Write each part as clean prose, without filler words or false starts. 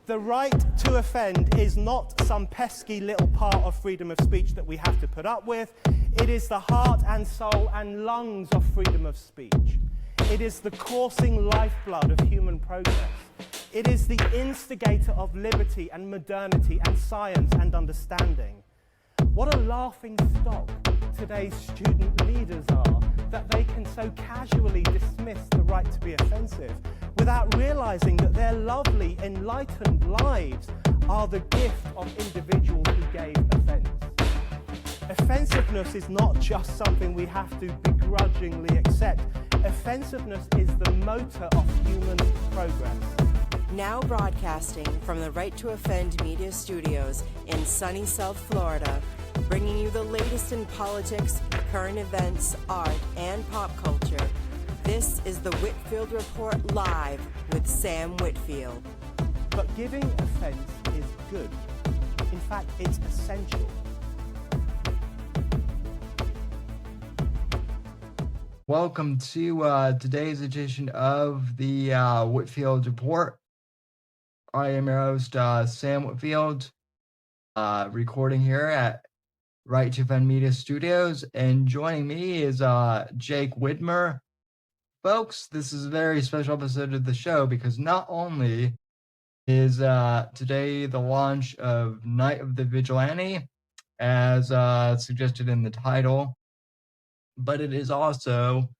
The right to offend is not some pesky little part of freedom of speech that we have to put up with. It is the heart and soul and lungs of freedom of speech. It is the coursing lifeblood of human progress. It is the instigator of liberty and modernity and science and understanding. What a laughing stock today's student leaders are, that they can so casually dismiss the right to be offensive without realizing that their lovely, enlightened lives are the gift of individuals who gave offense. Offensiveness is not just something we have to begrudgingly accept. Offensiveness is the motor of human progress. Now broadcasting from the Right to Offend Media Studios in sunny South Florida, bringing you the latest in politics, current events, art, and pop culture. This is the Whitfield Report Live with Sam Whitfield. But giving offense is good. In fact, it's essential. Welcome to today's edition of the Whitfield Report. I am your host, Sam Whitfield, recording here at Right to Offend Media Studios, and joining me is Jake Widmer. Folks, this is a very special episode of the show because not only is today the launch of Night of the Vigilante, as suggested in the title, but it is also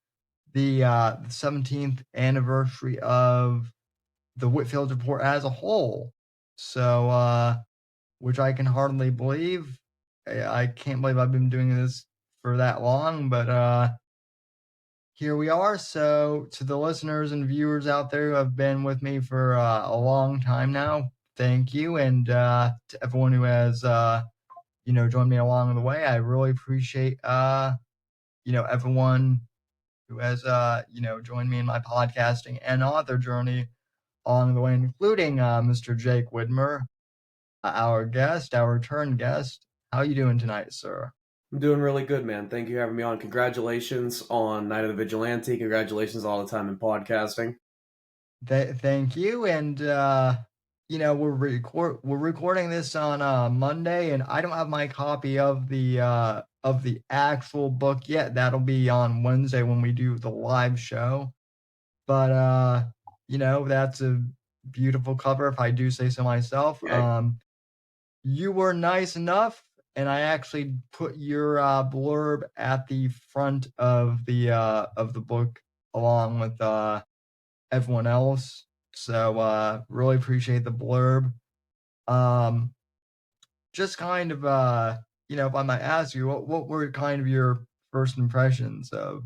the 17th anniversary of the Whitfield Report as a whole. So, which I can hardly believe. I can't believe I've been doing this for that long, but here we are. So, to the listeners and viewers out there who have been with me for a long time now, thank you. And to everyone who has, joined me along the way, I really appreciate, everyone who has, joined me in my podcasting and author journey along the way, including Mr. Jake Widmer, our return guest. How are you doing tonight, sir? I'm doing really good, man. Thank you for having me on. Congratulations on Night of the Vigilante. Congratulations all the time in podcasting. Thank you. And, we're recording this on Monday, and I don't have my copy of the actual book yet. That'll be on Wednesday when we do the live show. But, that's a beautiful cover, if I do say so myself. Okay. You were nice enough, and I actually put your blurb at the front of the book along with everyone else. So really appreciate the blurb. Just kind of if I might ask you, what were kind of your first impressions of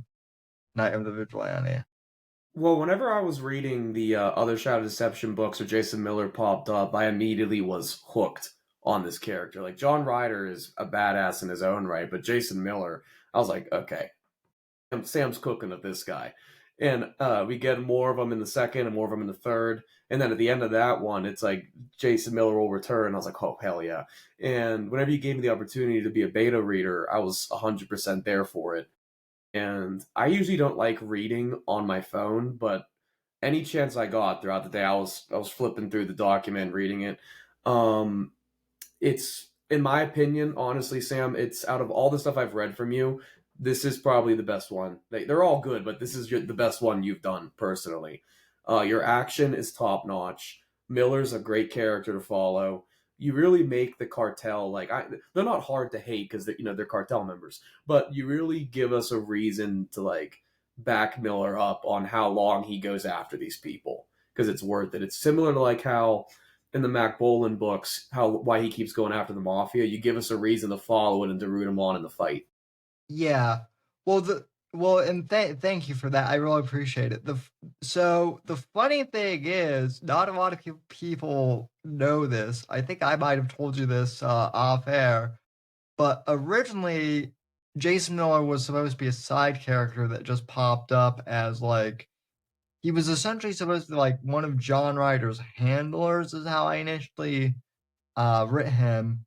Night of the Vigilante? Well, whenever I was reading the other Shadow Deception books or Jason Miller popped up, I immediately was hooked on this character. Like, John Ryder is a badass in his own right, but Jason Miller, I was like, okay, Sam's cooking with this guy. And we get more of them in the second and more of them in the third. And then at the end of that one, it's like Jason Miller will return. I was like, oh, hell yeah. And whenever you gave me the opportunity to be a beta reader, I was 100% there for it. And I usually don't like reading on my phone, but any chance I got throughout the day, I was flipping through the document, reading it. It's, in my opinion, honestly, Sam, it's out of all the stuff I've read from you, this is probably the best one. They're all good, but this is the best one you've done, personally. Your action is top-notch. Miller's a great character to follow. You really make the cartel, they're not hard to hate because they're cartel members, but you really give us a reason to, back Miller up on how long he goes after these people, because it's worth it. It's similar to, how in the Mac Bolan books, why he keeps going after the mafia. You give us a reason to follow it and to root him on in the fight. Yeah. And thank you for that. I really appreciate it. So the funny thing is, not a lot of people know this. I think I might have told you this off air, but originally Jason Miller was supposed to be a side character that just popped up as he was essentially supposed to be one of John Ryder's handlers, is how I initially wrote him.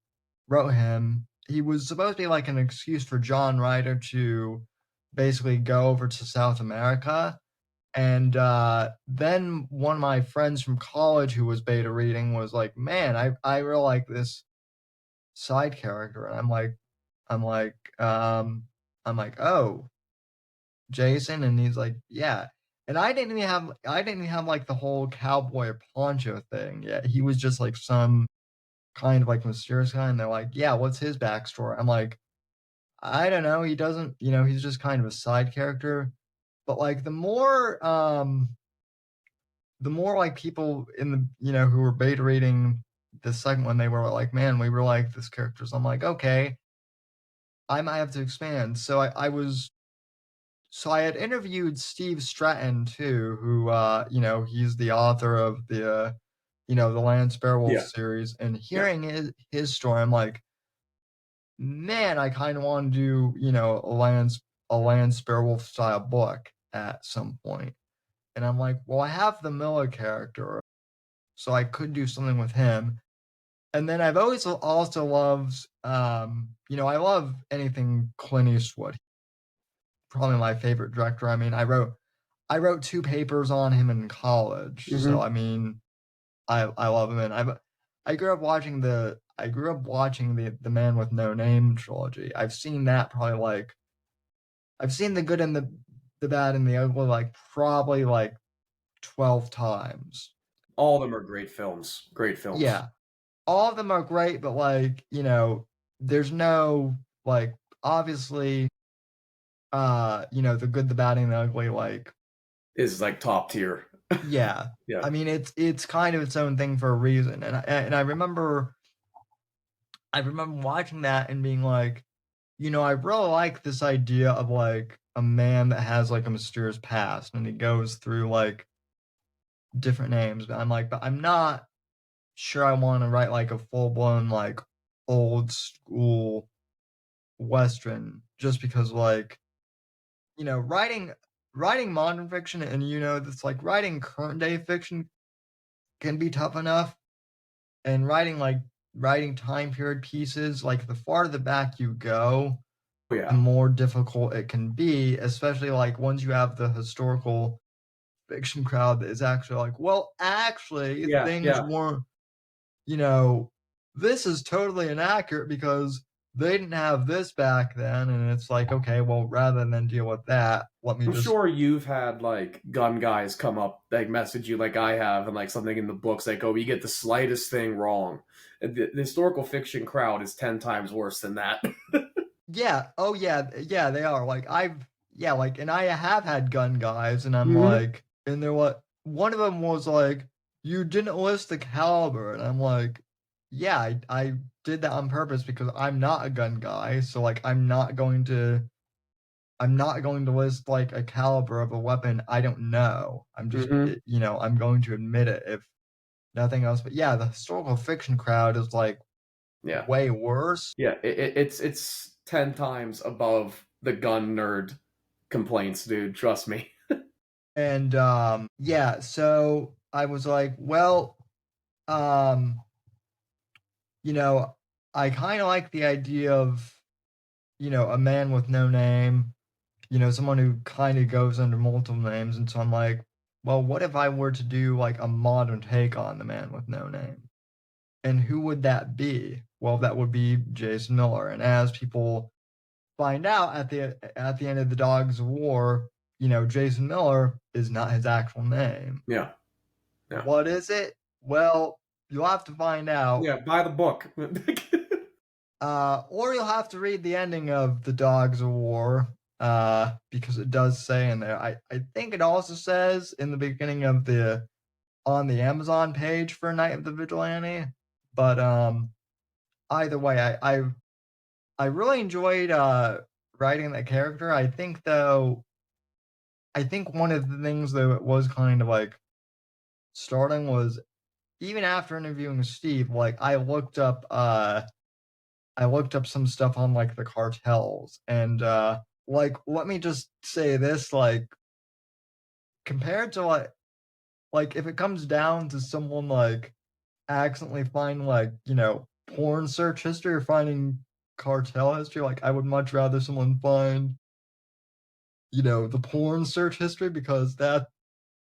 He was supposed to be an excuse for John Ryder to basically go over to South America. And then one of my friends from college who was beta reading was like, "Man, I really like this side character." And I'm like, "Oh, Jason?" And he's like, "Yeah." And I didn't even have like the whole cowboy or poncho thing yet. He was just like some kind of like mysterious guy, and they're like, "Yeah, what's his backstory?" I'm like, "I don't know. He doesn't, he's just kind of a side character." But like the more like people in the who were beta reading the second one, they were like, "Man, we really like this character." So I'm like, okay, I might have to expand. So I had interviewed Steve Stratton too, who he's the author of the Lance Beowulf Yeah. series, and Yeah. hearing his story, I'm like, man, I kind of want to do a Lance Beowulf style book at some point. And I'm like, well, I have the Miller character, so I could do something with him. And then I've always also loved, I love anything Clint Eastwood. Probably my favorite director. I mean, I wrote 2 papers on him in college, so Hmm. I mean, I love him, and I grew up watching the Man with No Name trilogy. I've seen the good and the bad and the ugly like probably like 12 times. All of them are great films. Great films. Yeah, all of them are great, but like, there's no like obviously the good, the bad, and the ugly, like, Is like top tier. yeah. Yeah. I mean, it's kind of its own thing for a reason. And I remember watching that and being like, I really like this idea of like a man that has like a mysterious past and he goes through like different names. But I'm like, but I'm not sure I want to write like a full blown like old school Western just because like, writing modern fiction and that's like writing current day fiction can be tough enough, and writing time period pieces, like the farther back you go, Oh, the yeah. more difficult it can be, especially like once you have the historical fiction crowd that is actually like, well, actually, Yeah. things Yeah. weren't, you know, this is totally inaccurate because they didn't have this back then. And it's like, okay, well, rather than deal with that, let me I'm just, sure you've had like gun guys come up, like message you like I have, and like something in the books like, "Oh, you get the slightest thing wrong." And the historical fiction crowd is 10 times worse than that. yeah, oh, yeah, yeah, they are. Yeah, like, and I have had gun guys, and I'm Hmm. like, and they're like, one of them was like, you didn't list the caliber. And I'm like, yeah, I did that on purpose because I'm not a gun guy. So, like, I'm not going to list like a caliber of a weapon I don't know. Hmm. I'm going to admit it if nothing else. But yeah, the historical fiction crowd is like Yeah. way worse. Yeah. It's 10 times above the gun nerd complaints, dude. Trust me. And yeah, so I was like, well, um, you know, I kind of like the idea of, a man with no name, someone who kind of goes under multiple names. And so I'm like, well, what if I were to do like a modern take on the man with no name? And who would that be? Well, that would be Jason Miller. And as people find out at the end of the Dogs of War, Jason Miller is not his actual name. Yeah. Yeah. What is it? Well, you'll have to find out. Yeah. Buy the book. Or you'll have to read the ending of The Dogs of War, because it does say in there. I think it also says in the beginning of on the Amazon page for Night of the Vigilante. But either way, I really enjoyed writing that character. I think one of the things that was kind of like starting was even after interviewing Steve, like I looked up some stuff on like the cartels, and like let me just say this, like compared to like if it comes down to someone like accidentally finding like, porn search history or finding cartel history, like I would much rather someone find, the porn search history because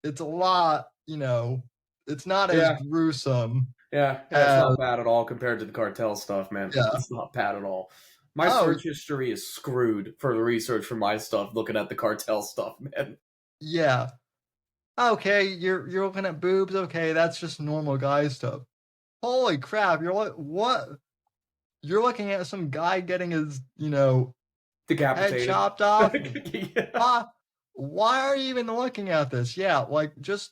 it's a lot, it's not as Yeah. gruesome Yeah, it's as, not bad at all compared to the cartel stuff, man. yeah. It's not bad at all. My Oh, search history is screwed for the research for my stuff, looking at the cartel stuff, man. yeah. Okay, you're looking at boobs. Okay, that's just normal guy stuff. Holy crap! What? You're looking at some guy getting his head Decapitated. chopped off. Yeah. Why are you even looking at this? Yeah, like just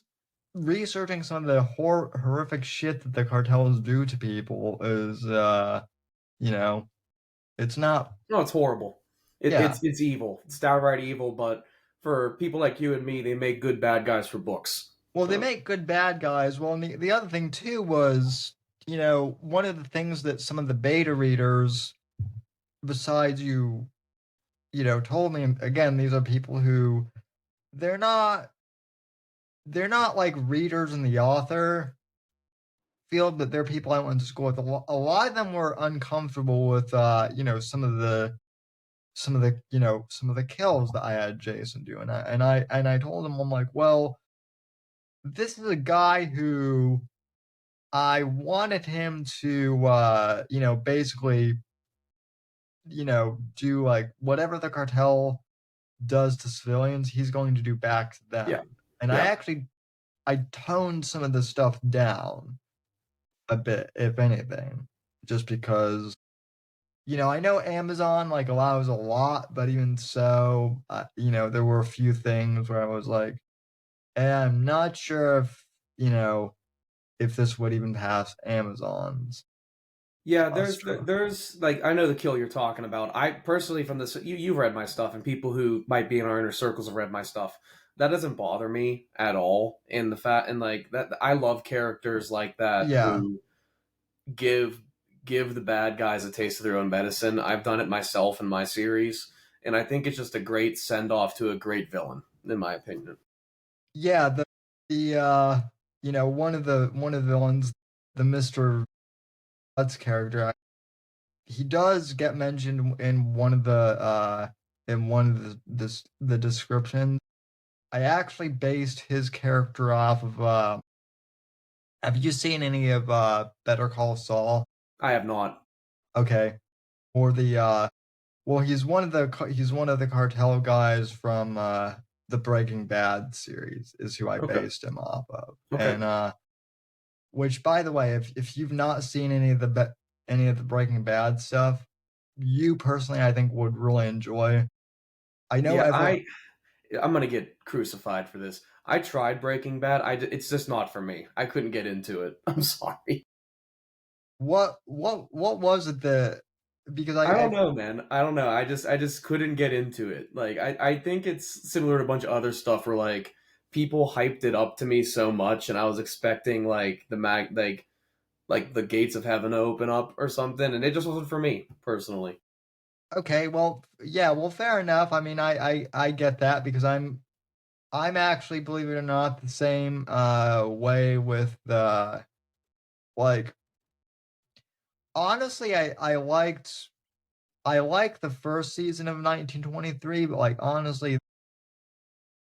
researching some of the horrific shit that the cartels do to people is, it's not. No, it's horrible. Yeah. It's evil. It's downright evil, but for people like you and me, they make good bad guys for books. Well, they So, make good bad guys. Well, and the other thing too was, one of the things that some of the beta readers, besides you, told me, and again, these are people who they're not like readers in the author field, but they're people I went to school with. A lot of them were uncomfortable with, some of the kills that I had Jason do, and I told him, I'm like, well, this is a guy who I wanted him to, basically, do like whatever the cartel does to civilians, he's going to do back to them. yeah. And Yeah. I toned some of the stuff down a bit, if anything, just because, I know Amazon like allows a lot, but even so, there were a few things where I was like, I'm not sure if this would even pass Amazon's. Yeah, Astra. there's like I know the kill you're talking about. I personally from this you've read my stuff and people who might be in our inner circles have read my stuff. That doesn't bother me at all. And the fact and like that I love characters like that Yeah. who give give the bad guys a taste of their own medicine. I've done it myself in my series, and I think it's just a great send off to a great villain, in my opinion. Yeah, one of the villains, the Mr. Butts character, he does get mentioned in one of the descriptions. I actually based his character off of have you seen any of Better Call Saul? I have not. Okay. Or the well, he's one of the cartel guys from the Breaking Bad series is who I Okay. based him off of. Okay. And which, by the way, if you've not seen any of the Breaking Bad stuff, you personally I think would really enjoy. I know Yeah, everyone. I'm gonna get crucified for this. I tried Breaking Bad. It's just not for me. I couldn't get into it. I'm sorry. What was it that because I don't know, man. I don't know. I just couldn't get into it. Like I think it's similar to a bunch of other stuff where like people hyped it up to me so much and I was expecting like like the gates of heaven to open up or something and it just wasn't for me personally. Okay, well, yeah, well, fair enough. I mean, I get that because I'm actually, believe it or not, the same way with the like. Honestly, I liked the first season of 1923, but like honestly,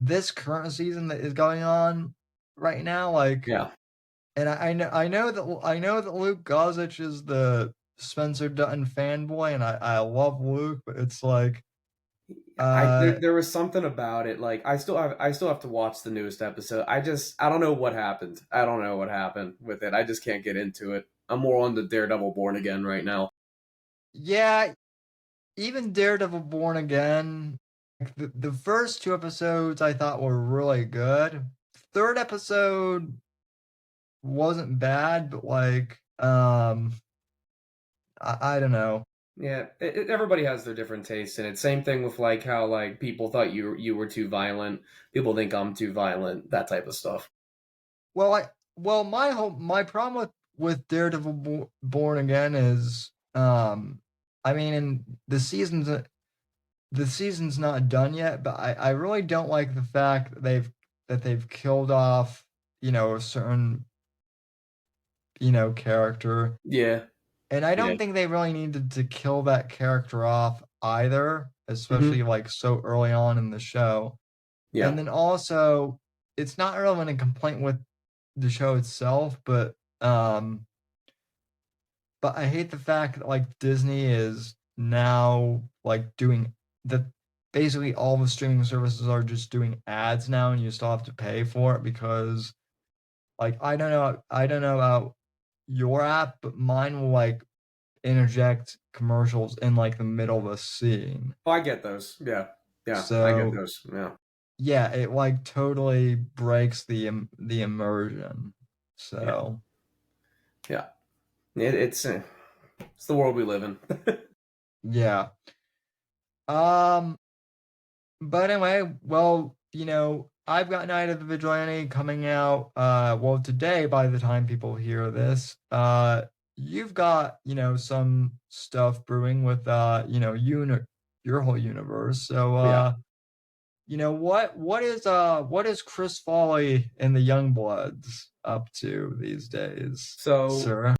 this current season that is going on right now, like, Yeah. and I know that Luke Gossage is the Spencer Dutton fanboy, and I love Luke, but it's like, There was something about it. Like I still have to watch the newest episode. I don't know what happened. I don't know what happened with it. I just can't get into it. I'm more on the Daredevil Born Again right now. yeah, even Daredevil Born Again, like the first two episodes I thought were really good. Third episode wasn't bad, but like, I don't know. Yeah, everybody has their different tastes in it. Same thing with like how like people thought you were too violent. People think I'm too violent. That type of stuff. Well, my problem with Daredevil Born Again is, I mean, and the season's not done yet, but I really don't like the fact that they've killed off, a certain, character. Yeah. And I Yeah. don't think they really needed to kill that character off either, Hmm. especially like so early on in the show. Yeah. And then also, it's not really a complaint with the show itself, but I hate the fact that like Disney is now like doing the basically all the streaming services are just doing ads now, and you still have to pay for it because like I don't know about your app, but mine will like interject commercials in like the middle of a scene. Oh, I get those. Yeah. Yeah, I get So those. Yeah. yeah, it like totally breaks the immersion. Yeah. So Yeah. It's the world we live in. yeah. Um but anyway, well, you know, I've got Night of the Vigilante coming out well today by the time people hear this. You've got, you know, some stuff brewing with your whole universe. So Yeah. you know, what is Chris Folly and the Youngbloods up to these days, So sir?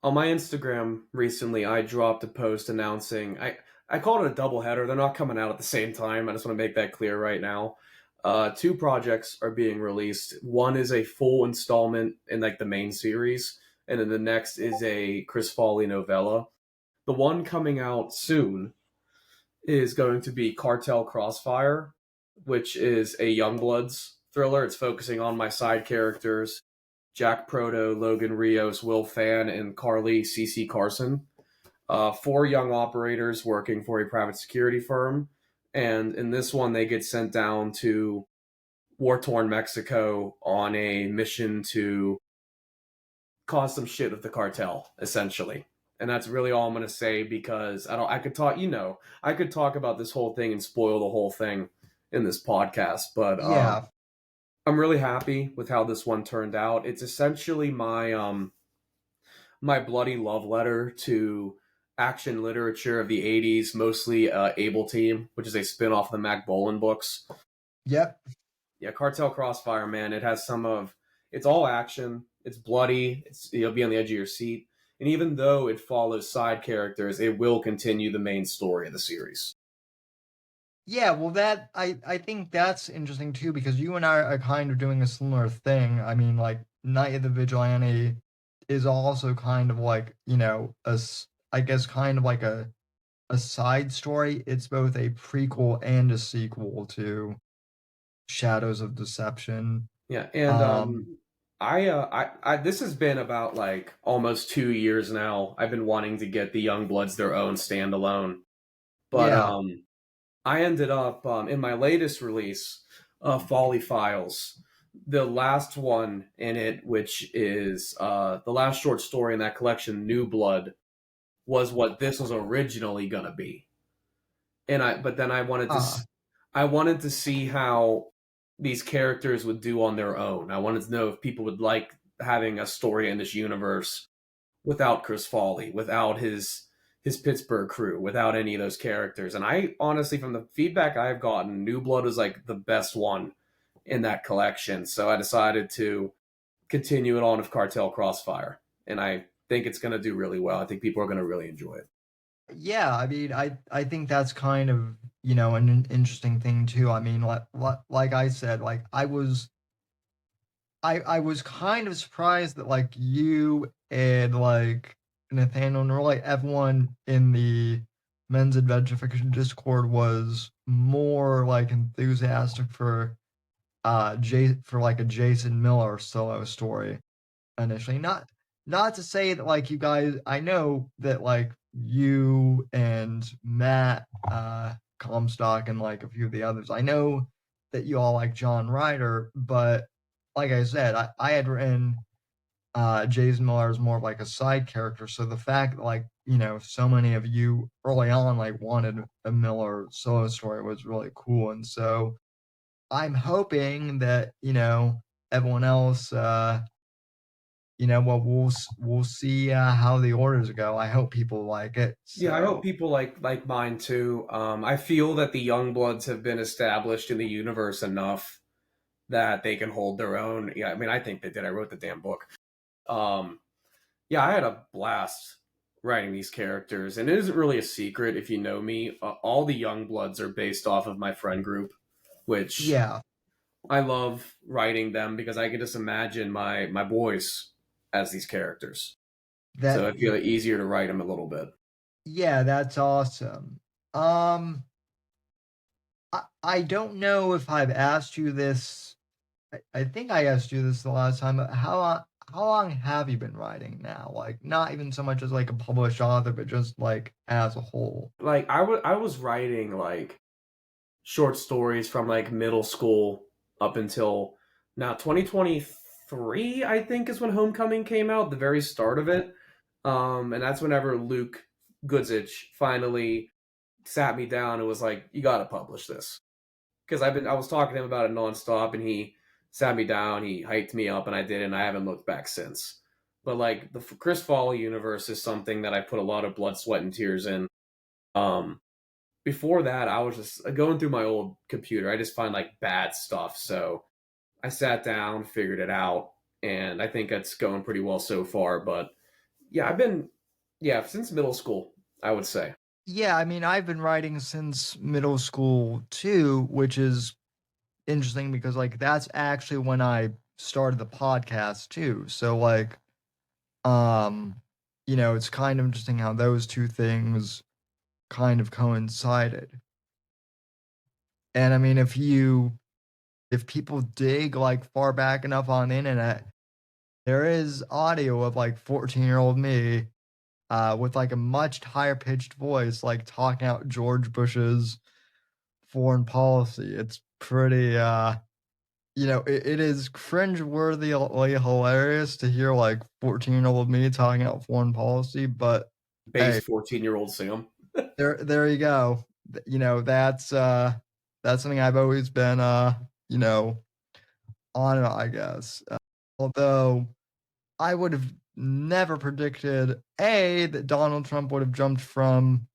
on my Instagram recently, I dropped a post announcing I called it a double header. They're not coming out at the same time. I just want to make that clear right now. Two projects are being released. One is a full installment in like the main series, and then the next is a Chris Folly novella. The one coming out soon is going to be Cartel Crossfire, which is a Youngbloods thriller. It's focusing on my side characters, Jack Proto, Logan Rios, Will Fan, and Carly CC Carson. Four young operators working for a private security firm. And in this one, they get sent down to war torn Mexico on a mission to cause some shit with the cartel, essentially. And that's really all I'm going to say because I could talk, I could talk about this whole thing and spoil the whole thing in this podcast, but Yeah. I'm really happy with how this one turned out. It's essentially my bloody love letter to action literature of the 80s, mostly Able Team, which is a spin-off of the Mac Bolan books. Yep. Yeah, Cartel Crossfire, man, it has it's all action, it's bloody, you'll be on the edge of your seat. And even though it follows side characters, it will continue the main story of the series. Yeah, well, I think that's interesting too because you and I are kind of doing a similar thing. I mean, like Night of the Vigilante is also kind of like I guess kind of like a side story. It's both a prequel and a sequel to Shadows of Deception. Yeah, and I this has been about like almost 2 years now. I've been wanting to get the Youngbloods their own standalone, but Yeah. I ended up in my latest release, Folly Files, the last one in it, which is the last short story in that collection, New Blood, was what this was originally gonna be. But then I wanted to see how these characters would do on their own. I wanted to know if people would like having a story in this universe without Chris Folly, without his Pittsburgh crew, without any of those characters. And I honestly, from the feedback I've gotten, New Blood is like the best one in that collection. So I decided to continue it on with Cartel Crossfire. And I think it's going to do really well. I think people are going to really enjoy it. Yeah, I mean, I think that's kind of, you know, an interesting thing too. I mean, like I said, like I was kind of surprised that like you and like Nathaniel and really everyone in the men's adventure fiction Discord was more like enthusiastic for for like a Jason Miller solo story initially. Not to say that like you guys, I know that like you and Matt Comstock and like a few of the others, I know that you all like John Ryder, but like I said, I had written Jason Miller as more of like a side character. So the fact that like, you know, so many of you early on like wanted a Miller solo story was really cool. And so I'm hoping that, you know, everyone else you know, well, we'll see how the orders go. I hope people like it. Yeah, I hope So people like mine too. I feel that the Youngbloods have been established in the universe enough that they can hold their own. Yeah, I mean, I think they did. I wrote the damn book. Um, yeah, I had a blast writing these characters, and it isn't really a secret if you know me. All the Youngbloods are based off of my friend group, which yeah, I love writing them because I can just imagine my boys as these characters. So That I feel easier to write them a little bit. yeah, that's awesome. Um, I don't know if I've asked you this. I think I asked you this the last time. But how long have you been writing now? Like not even so much as like a published author, but just like as a whole. Like I was writing like short stories from like middle school up until now 2023 I think is when Homecoming came out, the very start of it. And that's whenever Luke Goodzich finally sat me down and was like, "You got to publish this." Because I was talking to him about it nonstop, and he sat me down, he hyped me up, and I did, and I haven't looked back since. But like the Chris Folly universe is something that I put a lot of blood, sweat, and tears in. Um, Before that, I was just going through my old computer. I just find like bad stuff, so I sat down, figured it out, and I think it's going pretty well so far. But yeah, since middle school, I would say. Yeah, I mean, I've been writing since middle school too, which is interesting because like that's actually when I started the podcast too. So like um it's kind of interesting how those two things kind of coincided. And I mean if people dig like far back enough on the internet, there is audio of like 14-year-old me with like a much higher pitched voice like talking out George Bush's foreign policy. It's pretty it is cringe-worthy hilarious to hear like 14-year-old me talking out foreign policy, but Base hey, 14-year-old Sam. there you go. That's something I've always been on it, I guess. Although I would have never predicted A that Donald Trump would have jumped from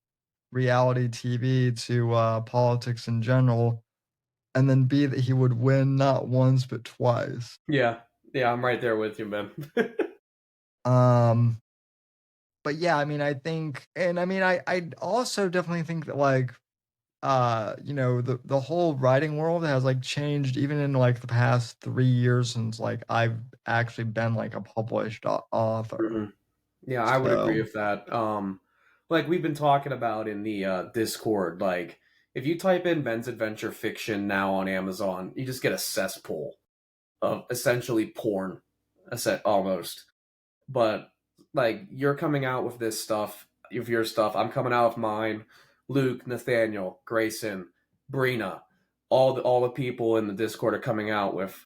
reality TV to politics in general, and then B that he would win not once but twice. Yeah, yeah, I'm right there with you, man. Um, but yeah, I mean, I think, and I mean, I also definitely think that like, the whole writing world has like changed even in like the past 3 years since like I've actually been like a published author. Mhm. Yeah, I would agree So with that. Like we've been talking about in the Discord, like if you type in men's adventure fiction now on Amazon, you just get a cesspool of essentially porn, a set almost. But like you're coming out with this stuff, of your stuff. I'm coming out with mine. Luke, Nathaniel, Grayson, Brina, all the people in the Discord are coming out with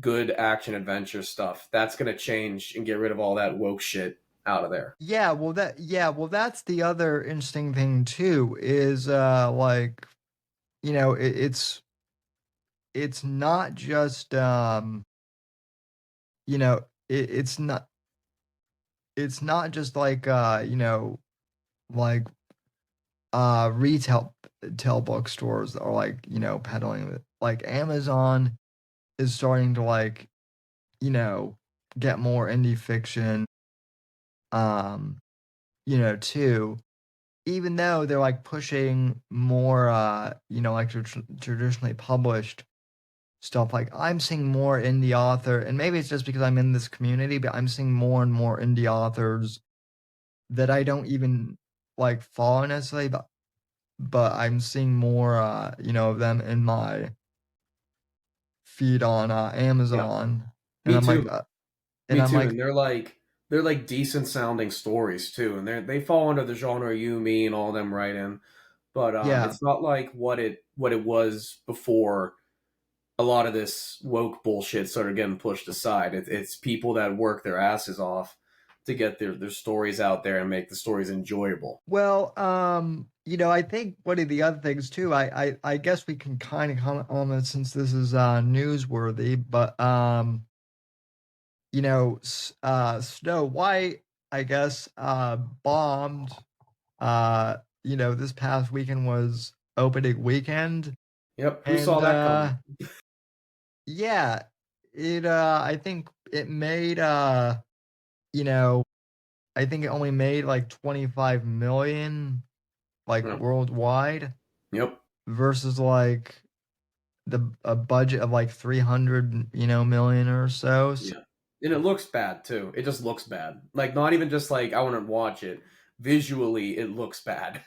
good action adventure stuff. That's gonna change and get rid of all that woke shit out of there. that's the other interesting thing too is like it's not just you know it's not just like like retail bookstores that are like peddling it. Like Amazon is starting to like you know get more indie fiction um too, even though they're like pushing more like traditionally published stuff. Like I'm seeing more indie author, and maybe it's just because I'm in this community, but I'm seeing more and more indie authors that I don't even like follow necessarily, but I'm seeing more of them in my feed on Yeah, Amazon, and me I'm like too. Me too. like And they're like decent sounding stories too, and they fall under the genre you, me, and all them right in. But yeah. it's not like what it was before a lot of this woke bullshit started getting pushed aside. It's people that work their asses off to get their stories out there and make the stories enjoyable. Well, I think one of the other things too, I guess we can kind of comment on this since this is newsworthy, but Snow White, I guess, bombed. This past weekend was opening weekend, Yep, who saw and that coming? yeah, I think it made you know, I think it only made like 25 million like Yep. worldwide Yep. versus like a budget of like 300 million or so. Yeah. And it looks bad too. It just looks bad. Like not even just like I want to watch it. Visually, it looks bad.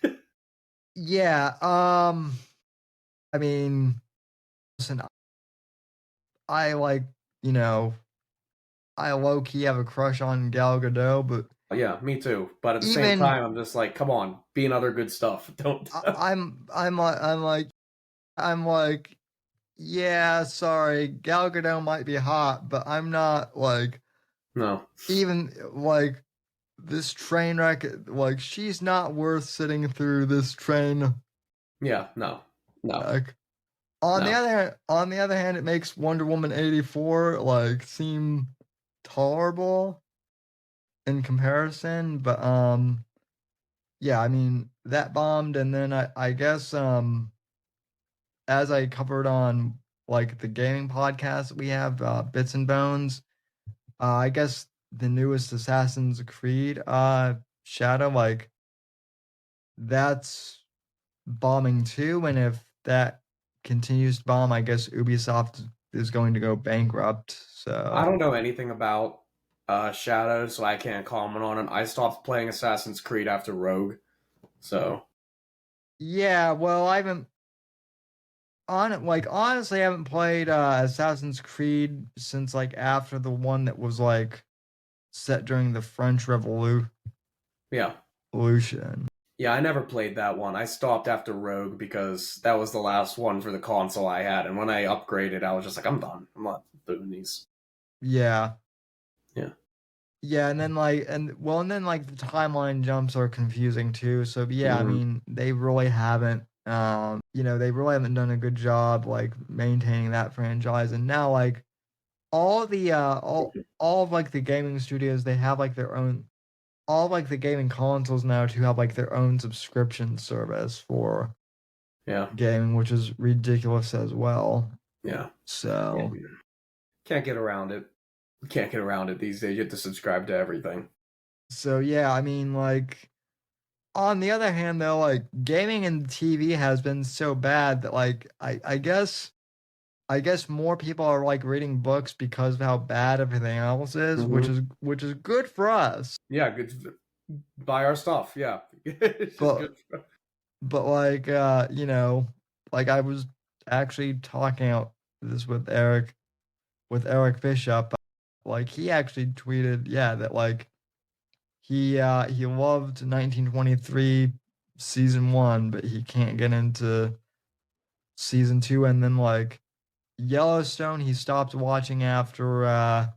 Yeah. I mean, listen, I like, you know, I low key have a crush on Gal Gadot, but Yeah, me too. But at the same even time, I'm just like, come on, be in other good stuff. Don't. I'm like, yeah, sorry, Gal Gadot might be hot, but I'm not like No. even like this train wreck. Like she's not worth sitting through this train. Yeah. No. No. Like No. on the other hand, it makes Wonder Woman 84 like seem tolerable in comparison. But yeah, I mean that bombed, and then I guess as I covered on like the gaming podcast that we have, Bits and Bones. I guess the newest Assassin's Creed Shadow, like that's bombing too, and if that continues to bomb, I guess Ubisoft is going to go bankrupt. I So don't know anything about Shadow, so I can't comment on it. I stopped playing Assassin's Creed after Rogue, so yeah, well, I haven't honestly I haven't played Assassin's Creed since like after the one that was like set during the French yeah. Revolution. Yeah, I never played that one. I stopped after Rogue because that was the last one for the console I had, and when I upgraded, I was just like, I'm done. I'm not doing these. Yeah. Yeah. Yeah, and then like the timeline jumps are confusing too. So yeah, I Hmm. mean they really haven't they really haven't done a good job like maintaining that franchise. And now like all the all of like the gaming studios, they have like their own, all of like the gaming consoles now to have like their own subscription service for Yeah. gaming, which is ridiculous as well. Yeah. Yeah. So Can't get around it. Can't get around it these days. You have to subscribe to everything. yeah, I mean like on the other hand though, like gaming and TV has been so bad that like I guess more people are like reading books because of how bad everything else is, Hmm. which is good for us. Yeah, good. Buy our stuff. Yeah, it's just But good. like like I was actually talking out this with Eric Bishop. Like he actually tweeted, yeah, that like he loved 1923 season 1, but he can't get into season 2, and then like Yellowstone he stopped watching after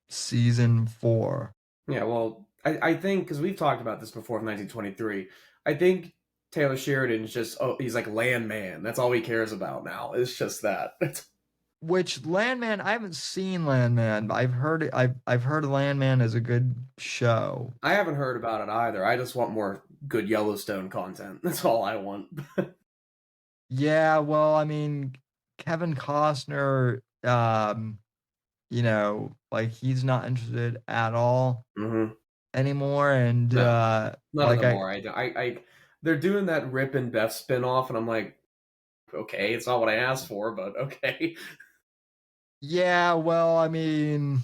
season 4. Yeah, well, I think because we've talked about this before of 1923. I think Taylor Sheridan's just he's like landman. That's all he cares about now. It's just that. Which Landman, I haven't seen Landman, but I've heard Landman is a good show. I haven't heard about it either. I just want more good Yellowstone content. That's all I want. Yeah, well, I mean, Kevin Costner, like he's not interested at all Hmm. anymore, and No, none of like them are. They're doing that Rip and Beth spinoff, and I'm like, okay, it's not what I asked for, but okay. yeah, well, I mean,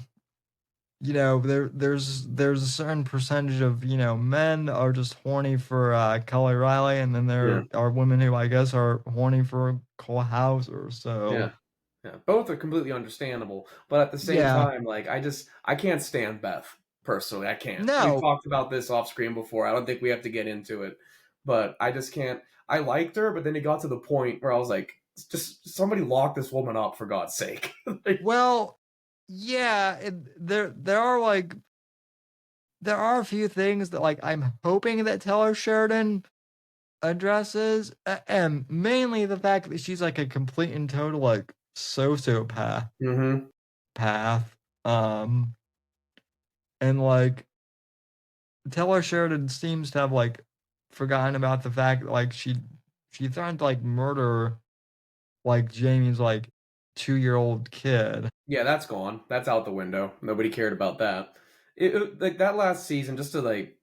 there's a certain percentage of men are just horny for Kelly Riley, and then Yeah, there are women who I guess are horny for Cole Hauser. yeah. So Yeah, both are completely understandable, but at the same yeah, time, like I can't stand Beth personally. I can't. We've no, talked about this off screen before. I don't think we have to get into it, but I just can't. I liked her, but then it got to the point where I was like, just somebody lock this woman up for God's sake. Like, well, yeah, there are a few things that like I'm hoping that Taylor Sheridan addresses, and mainly the fact that she's like a complete and total like sociopath mm-hmm. path. Um, and like Taylor Sheridan seems to have like forgotten about the fact that like she threatened to like murder like Jamie's like 2-year-old kid. Yeah, that's gone. That's out the window. Nobody cared about that. Like that last season, just to like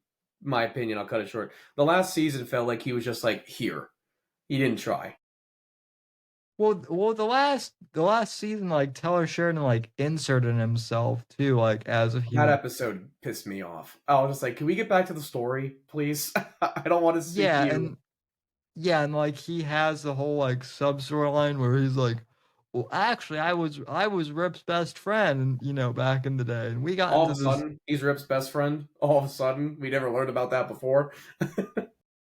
my opinion, I'll cut it short. The last season felt like he was just like here. He didn't try. Well, the last season, like Taylor Sheridan like inserted himself too, like as if he That was. episode pissed me off. I was just like, can we get back to the story, please? I don't want to see Yeah, you. and yeah, and like he has the whole like sub storyline where he's like, well, actually, I was Rip's best friend, back in the day, and we got All of into a this. sudden, he's Rip's best friend. All of a sudden, we never learned about that before.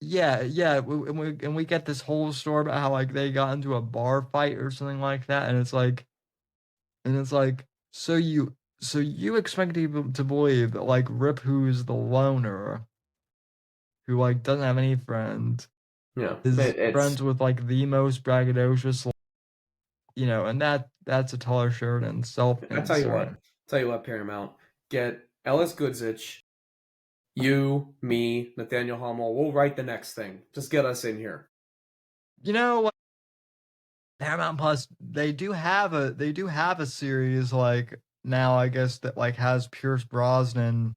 Yeah, yeah, and we get this whole story about how like they got into a bar fight or something like that, and it's like, so you expect people to believe that like Rip, who's the loner, who like doesn't have any friends, Yeah, is it's friends with like the most braggadocious, and that's a Taylor Sheridan self I insert. tell you what, Paramount, get Ellis Goodsich, you, me, Nathaniel Hummel. We'll write the next thing. Just get us in here. You know what? Paramount Plus, they do have a series like now, I guess, that like has Pierce Brosnan.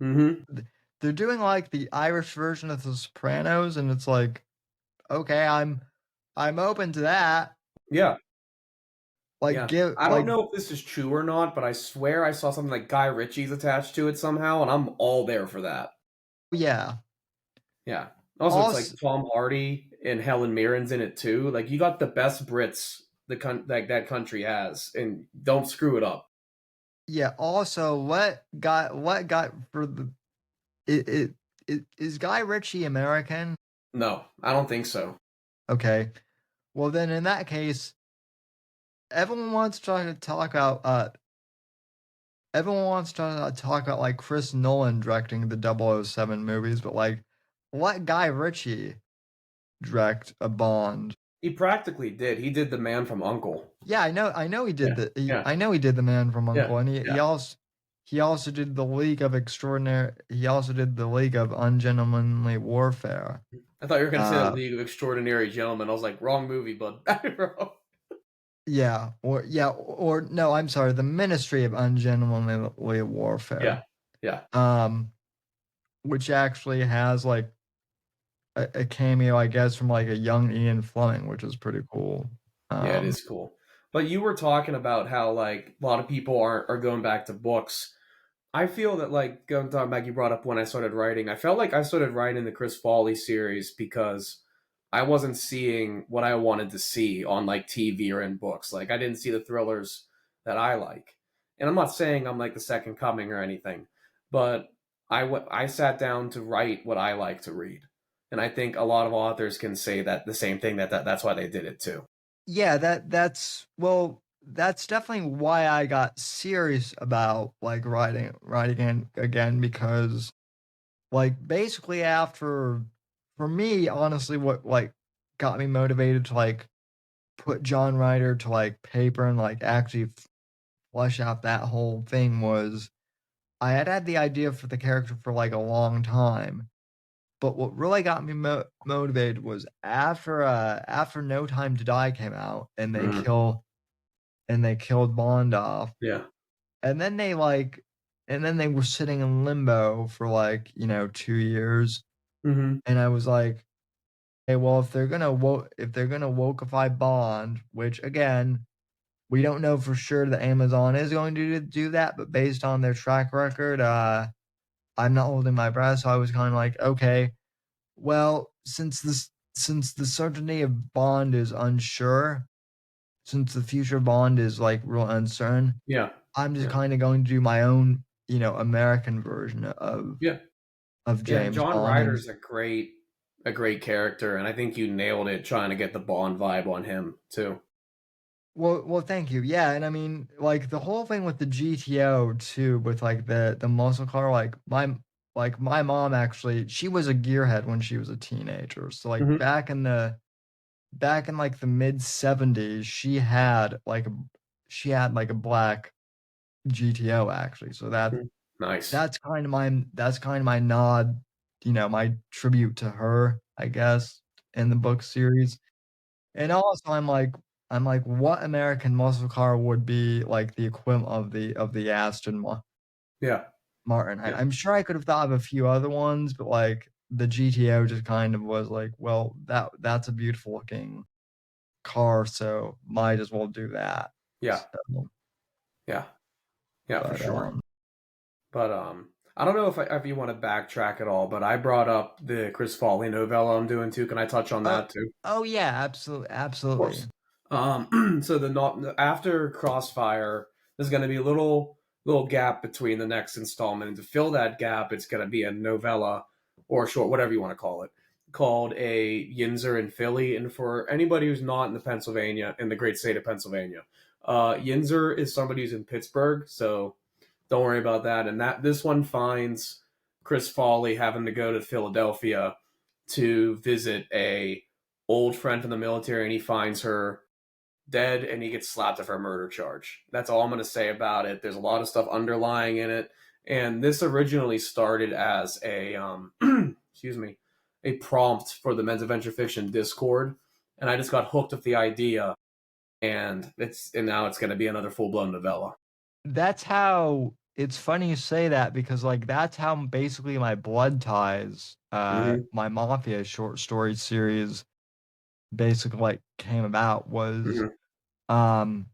Mm-hmm. They're doing like the Irish version of The Sopranos, and it's like, okay, I'm open to that. Yeah, Like yeah. give I don't like know if this is true or not, but I swear I saw something like Guy Ritchie's attached to it somehow, and I'm all there for that. yeah. Yeah. Also, it's like Also, Tom Hardy and Helen Mirren's in it too. Like you got the best Brits like that country has, and don't screw it up. yeah. Also, what got for the it is Guy Ritchie American? No, I don't think so. Okay. Well, then in that case, everyone wants to talk about everyone wants to talk about like Chris Nolan directing the 007 movies, but like let Guy Ritchie direct a Bond. He practically did. He did The Man from Uncle. Yeah, I know he did Yeah, yeah, I know he did The Man from yeah, Uncle, and he, yeah. he also he also did he also did the League of Ungentlemanly Warfare. I thought you were gonna say the Uh League of Extraordinary Gentlemen. I was like, wrong movie, bud. Bro. or no, I'm sorry, the Ministry of Ungentlemanly Yeah, Warfare. yeah, Um which actually has like a cameo, I guess, from like a young Ian Fleming, which is pretty cool. yeah. It Um is cool. But you were talking about how like a lot of people are going back to books. I feel that like going talking back, you brought up when I started writing. I felt like I started writing the Chris Folly series because I wasn't seeing what I wanted to see on like TV or in books. Like I didn't see the thrillers that I like. And I'm not saying I'm like the second coming or anything, but I sat down to write what I like to read. And I think a lot of authors can say that the same thing that's why they did it too. yeah, that's definitely why I got serious about like writing again, because like basically after, for me, honestly, what like got me motivated to like put John Ryder to like paper and like actually flesh out that whole thing was I had the idea for the character for like a long time. But what really got me motivated was after No Time to Die came out, and Mhm. they killed Bond off, Yeah. and then they were sitting in limbo for like 2 years, Hmm. and I was like, hey, well, if they're gonna wokeify Bond, which again we don't know for sure that Amazon is going to do that, but based on their track record, I'm not holding my breath. So I was kind of like, okay, well, since the certainty of Bond is unsure, since the future of Bond is like real uncertain, Yeah. I'm just Yeah. kind of going to do my own, American version Yeah. of Yeah. James John Bond. And Ryder's a great character, and I think you nailed it trying to get the Bond vibe on him too. well, thank you. Yeah, and I mean, like the whole thing with the GTO too, with like the muscle car, like my mom actually, she was a gearhead when she was a teenager. So like Hmm. back in like the mid '70s, she had like a black GTO actually. So Nice. that's kind of my nod, my tribute to her, I guess, in the book series. And also I'm like, what American muscle car would be like the equivalent of the Aston Yeah. Martin? Yeah. I'm sure I could have thought of a few other ones, but like the GTO just kind of was like, well, that's a beautiful looking car, so might as well do that. Yeah, So, yeah, yeah, for but sure. But I don't know if you want to backtrack at all, but I brought up the Chris Folly novella I'm doing too. Can I touch on oh, that too? oh yeah, absolutely, Of absolutely. course. So after Crossfire, there's going to be a little gap between the next installment, and to fill that gap, it's going to be a novella or short, whatever you want to call it, called a Yinzer in Philly. And for anybody who's not in the great state of Pennsylvania, Yinzer is somebody who's in Pittsburgh, so don't worry about that. And that this one finds Chris Folly having to go to Philadelphia to visit a old friend from the military, and he finds her dead, and he gets slapped for a murder charge. That's all I'm going to say about it. There's a lot of stuff underlying in it, and this originally started as a excuse me, a prompt for the Men's Adventure Fiction Discord, and I just got hooked with the idea, and now it's going to be another full blown novella. That's how it's funny you say that because like that's how basically my Blood Ties, Mm-hmm. my Mafia short story series basically like came about was Mm-hmm. um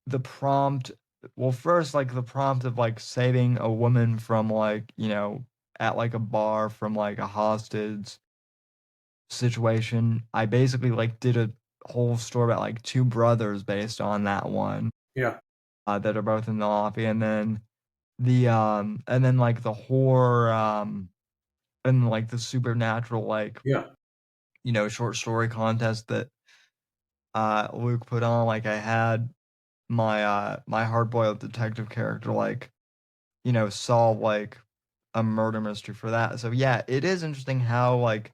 the prompt well first like the prompt of like saving a woman from like, at like a bar from like a hostage situation. I basically like did a whole story about like two brothers based on that one, Yeah. that are both in the mafia, and then like the horror, and like the supernatural like, Yeah. short story contest that Luke put on. Like I had my hard boiled detective character like, solve like a murder mystery for that. So yeah, it is interesting how like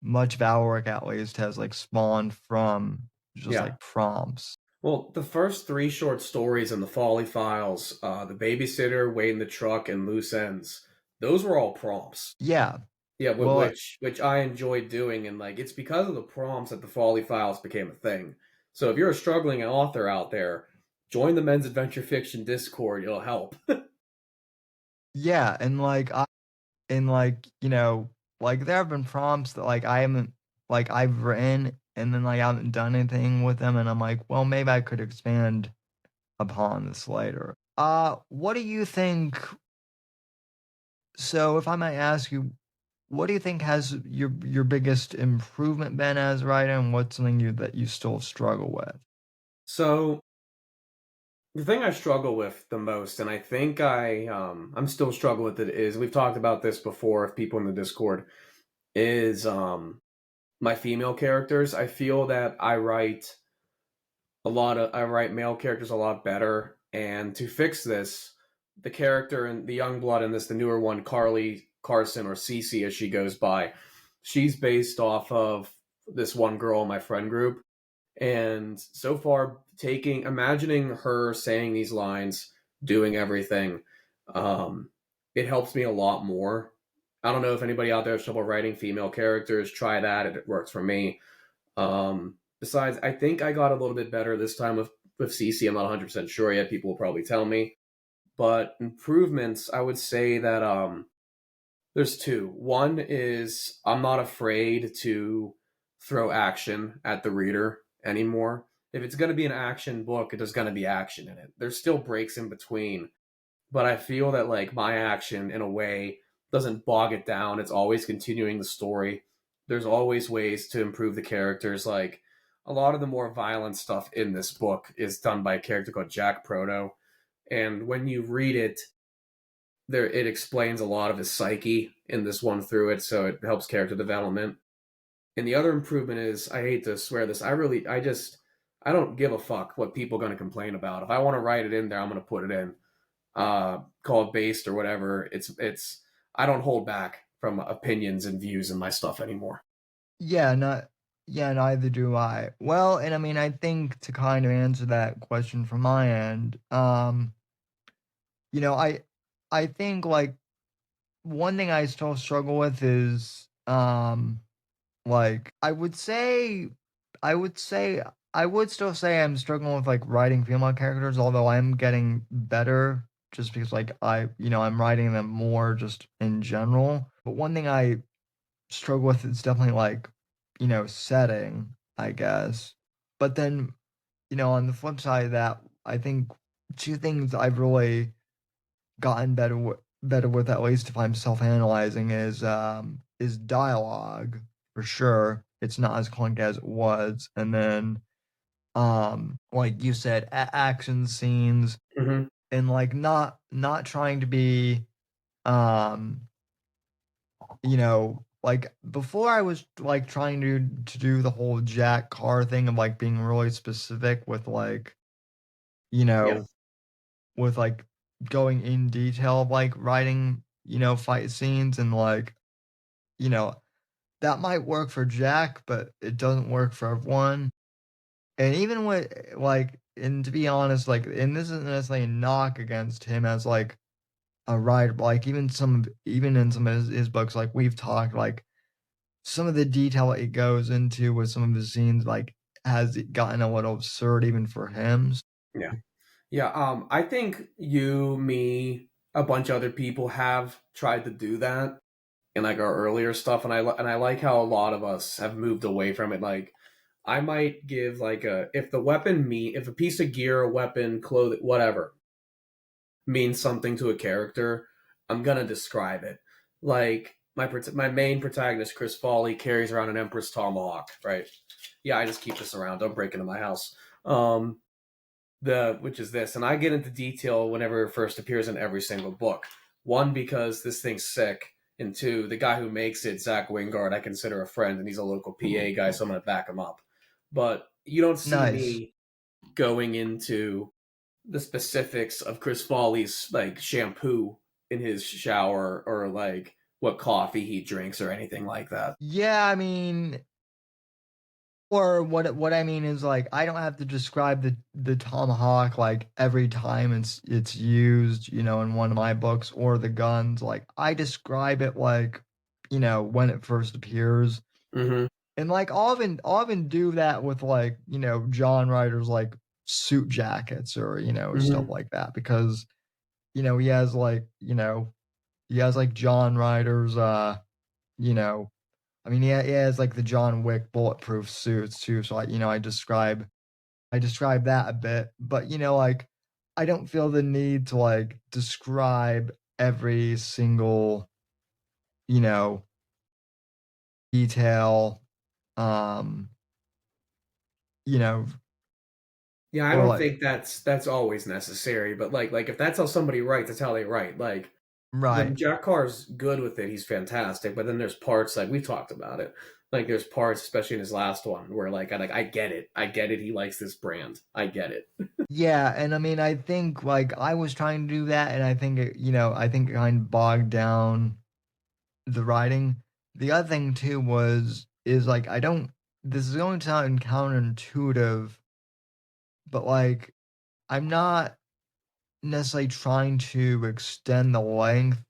much Valoric at least has like spawned from just Yeah. like prompts. Well, the first three short stories in the Folly Files, The Babysitter, Wait in the Truck, and Loose Ends, those were all prompts. Yeah. Yeah, Well, which I enjoyed doing, and like it's because of the prompts that the Folly Files became a thing. So if you're a struggling author out there, join the Men's Adventure Fiction Discord. It'll help. yeah, and like, like there have been prompts that like I haven't like I've written and then like I haven't done anything with them and I'm like, well, maybe I could expand upon this later. What do you think, so if I might ask you, what do you think has your biggest improvement been as a writer, and what's something that you still struggle with? So the thing I struggle with the most, and I think I'm still struggling with it, is we've talked about this before. If people in the Discord is my female characters, I feel that I write male characters a lot better. And to fix this, the character and the young blood in this, the newer one, Carly Carson, or Cece as she goes by, she's based off of this one girl in my friend group. And so far, imagining her saying these lines, doing everything, um, it helps me a lot more. I don't know if anybody out there has trouble writing female characters. Try that; it works for me. Besides, I think I got a little bit better this time with CC. I'm not 100% sure yet. People will probably tell me. But improvements, I would say that there's two. One is I'm not afraid to throw action at the reader anymore. If it's going to be an action book, there's going to be action in it. There's still breaks in between, but I feel that like my action in a way doesn't bog it down. It's always continuing the story. There's always ways to improve the characters. Like a lot of the more violent stuff in this book is done by a character called Jack Proto, and when you read it, there it explains a lot of his psyche in this one through it, so it helps character development. And the other improvement is, I hate to swear this, I don't give a fuck what people are going to complain about. If I want to write it in there, I'm going to put it in. Call it based or whatever. It's I don't hold back from opinions and views in my stuff anymore. Yeah, not yeah, neither do I. Well, and I mean, I think to kind of answer that question from my end, you know, I think like one thing I still struggle with is like I would say I would still say I'm struggling with like writing female characters, although I'm getting better just because like I'm writing them more just in general. But one thing I struggle with is definitely like, setting, I guess. but then, on the flip side of that, I think two things I've really gotten better with, at least if I'm self-analyzing, is dialogue for sure. It's not as clunky as it was, and then like you said, action scenes, Hmm. and like not trying to be um like before I was like trying to do the whole Jack Carr thing of like being really specific with like you Yeah. know with like going in detail of like writing fight scenes, and like you know that might work for Jack, but it doesn't work for everyone. And even with like, and to be honest, like, and this isn't necessarily a knock against him as like a writer, but like even in some of his books, like we've talked, like some of the detail that he goes into with some of his scenes, like has gotten a little absurd even for him. Yeah. Yeah. I think you, me, a bunch of other people have tried to do that in like our earlier stuff, and I like how a lot of us have moved away from it. Like, I might give like if a piece of gear, a weapon, clothing, whatever means something to a character, I'm gonna describe it. Like my main protagonist, Chris Folly, carries around an Empress tomahawk, right? Yeah, I just keep this around. Don't break into my house. The which is this, and I get into detail whenever it first appears in every single book. One, because this thing's sick, and two, the guy who makes it, Zach Wingard, I consider a friend, and he's a local PA guy, so I'm gonna back him up. But you don't see Nice. me going into the specifics of Chris Foley's like shampoo in his shower or like what coffee he drinks or anything like that. Yeah, I mean, or what I mean is like I don't have to describe the tomahawk like every time it's used, in one of my books, or the guns. Like I describe it like, when it first appears. Mm-hmm. And like I'll even do that with like, John Ryder's like suit jackets, or, stuff Mm-hmm. like that, because, he has like, John Ryder's you know, I mean, he has like the John Wick bulletproof suits too. So I describe that a bit, but like I don't feel the need to like describe every single, you know, detail, um, you know, Yeah, I or don't like think that's always necessary, but like if that's how somebody writes, that's how they write. Like when right. Jack Carr's good with it, he's fantastic. But then there's parts like we talked about it. Like there's parts, especially in his last one, where I get it, I get it. He likes this brand, I get it. Yeah, and I mean, I think like I was trying to do that, and I think it kind of bogged down the writing. The other thing too is like I don't. This is going to sound counterintuitive, but like I'm not necessarily trying to extend the length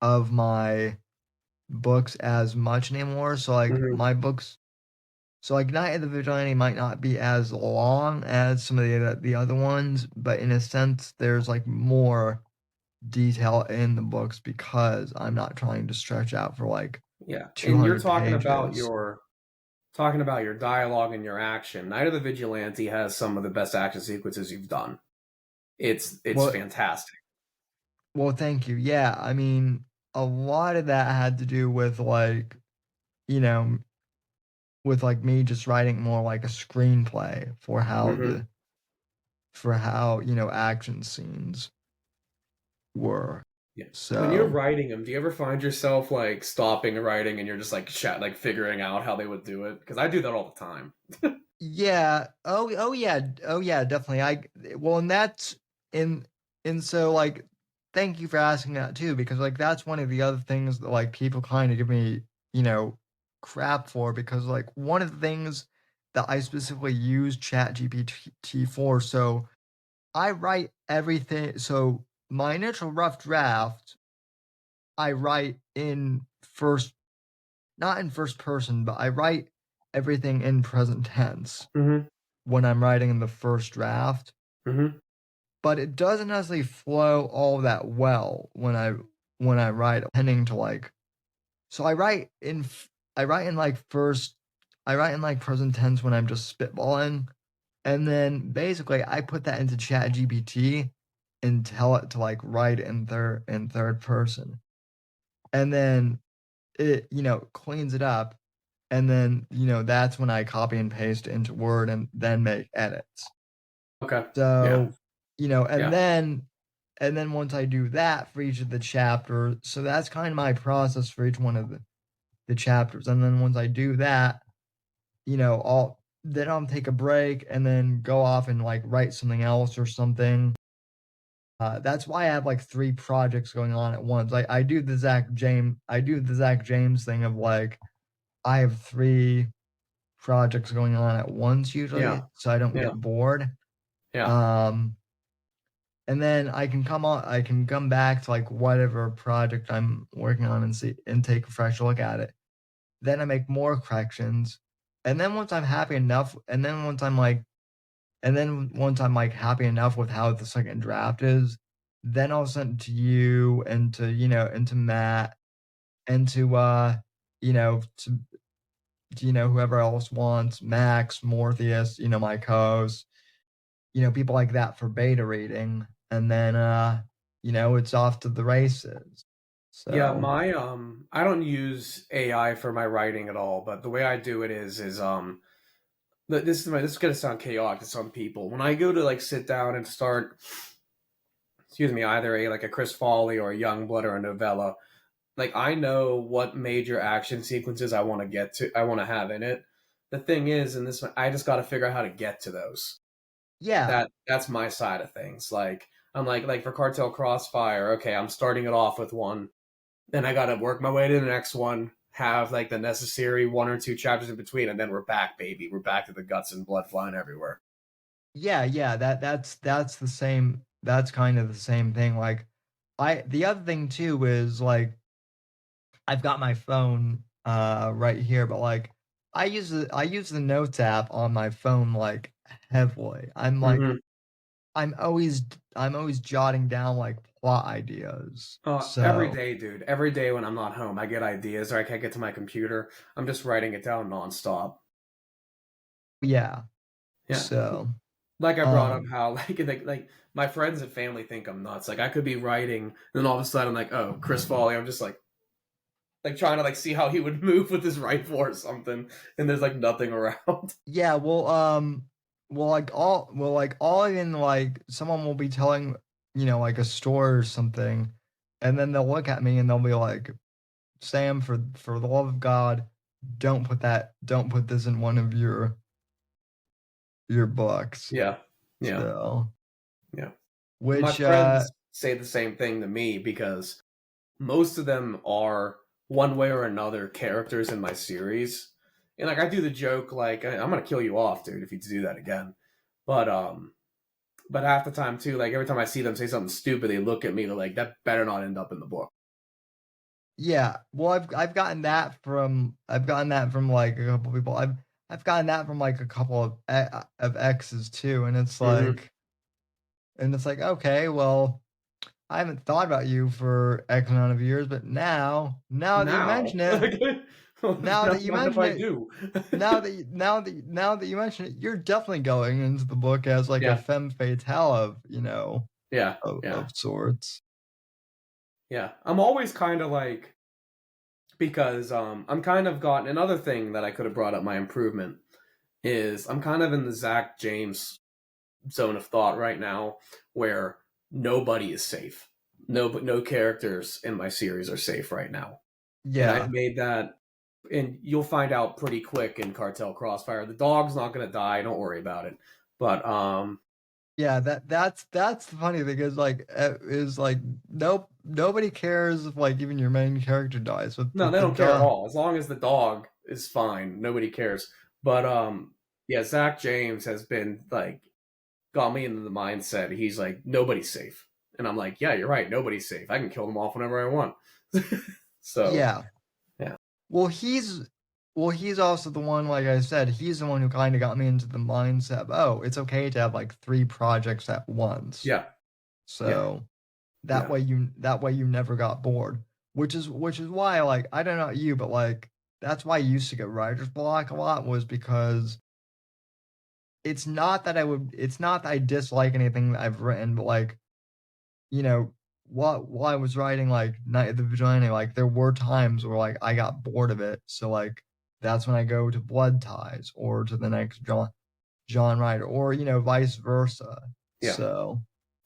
of my books as much anymore. So like Hmm. my books, so like Night of the Vigilante might not be as long as some of the other ones, but in a sense, there's like more detail in the books because I'm not trying to stretch out for like Yeah, and you're 200 pages. talking about your dialogue and your action. Night of the Vigilante has some of the best action sequences you've done. It's Well, fantastic. well, thank you. Yeah, I mean, a lot of that had to do with like, you know, with like me just writing more like a screenplay for Hmm. how, action scenes were. Yeah. When you're So, writing them, do you ever find yourself like stopping writing and you're just like like figuring out how they would do it? Because I do that all the time. yeah. Oh yeah. Oh yeah, definitely. Well, and so like thank you for asking that too, because like that's one of the other things that like people kind of give me, you know, crap for, because like one of the things that I specifically use Chat GPT for, so I write everything. So my initial rough draft, I write in first, not in first person, but I write everything in present tense Hmm. when I'm writing in the first draft, Hmm. but it doesn't necessarily flow all that well when I write, tending to like, so I write in like first, I write in like present tense when I'm just spitballing, and then basically I put that into Chat GPT and tell it to like write in third person, and then it cleans it up, and then that's when I copy and paste into Word and then make edits. Okay. Yeah. So and Yeah. then once I do that for each of the chapters, so that's kind of my process for each one of the chapters, and then once I do that, I'll take a break and then go off and like write something else or something. That's why I have like 3 projects going on at once. Like I do the Zach James thing of like I have 3 projects going on at once usually, Yeah. so I don't Yeah. get bored. Yeah. And then I can come back to like whatever project I'm working on and take a fresh look at it. Then I make more corrections. And then once I'm happy enough, once I'm like happy enough with how the second draft is, then I'll send it to you and to Matt and to whoever else wants, Max, Morpheus, my co-host, people like that for beta reading. And then it's off to the races. Yeah, So I don't use AI for my writing at all, but the way I do it is this is gonna sound chaotic to some people. When I go to like sit down and start, excuse me, either a Chris Folly or a Youngblood or a novella, like I know what major action sequences I want to have in it. The thing is, in this one, I just got to figure out how to get to those. yeah. That's my side of things. Like I'm like for Cartel Crossfire, okay, I'm starting it off with one, then I got to work my way to the next one, have like the necessary 1 or 2 chapters in between, and then we're back, baby. We're back to the guts and blood flying everywhere. Yeah, that's the same. That's kind of the same thing. Like, the other thing too is like I've got my phone right here, but like I use the notes app on my phone like heavily. Mm-hmm. I'm always jotting down like plot ideas. Every So day, dude. Every day when I'm not home, I get ideas or I can't get to my computer. I'm just writing it down nonstop. yeah. Yeah. So Like I brought up um how like my friends and family think I'm nuts. Like I could be writing, and then all of a sudden, like, oh, Chris Foley. I'm just like trying to like see how he would move with his rifle or something, and there's like nothing around. yeah, all in like someone will be telling like a story or something, and then they'll look at me and they'll be like, Sam, for the love of God, don't put this in one of your books. Yeah, yeah, So yeah. My which friends say the same thing to me because most of them are one way or another characters in my series. And like I do the joke like I'm gonna kill you off, dude, if you do that again. But half the time too, like every time I see them say something stupid, they look at me, they're like, that better not end up in the book. yeah, well I've gotten that from like a couple people. I've gotten that from like a couple of exes too, and Mm-hmm. it's like okay, well, I haven't thought about you for X amount of years, but now that you Now. mention it, now that Don't you mind if mention I it, do. now that you mention it, you're definitely going into the book as like a Yeah. femme fatale of Yeah. of, Yeah. of sorts. Yeah. I'm always kind of like because I'm kind of got another thing that I could have brought up my improvement is I'm kind of in the Zach James zone of thought right now where nobody is safe. No characters in my series are safe right now. And I've Yeah, made that and you'll find out pretty quick in Cartel Crossfire. The dog's not gonna die, don't worry about it. But yeah. That's the funny thing is like nobody cares if like even your main character dies, no, but they the don't care at dog. all. As long as the dog is fine, nobody cares. But yeah, Zach James has been like got me into the mindset. He's like, nobody's safe. And I'm like, yeah, you're right, nobody's safe. I can kill them off whenever I want. So Yeah. yeah. Well, he's also the one, like I said, he's the one who kind of got me into the mindset of, oh, it's okay to have like 3 projects at once. Yeah. Yeah. So that Yeah. way you never got bored. Which is why like I don't know you, but like that's why I used to get writer's block a lot, was because it's not that I dislike anything that I've written, but like, you know, while I was writing like Night of the Vigilante, like there were times where like I got bored of it. So like that's when I go to Blood Ties or to the next John Ryder, or vice versa. Yeah. So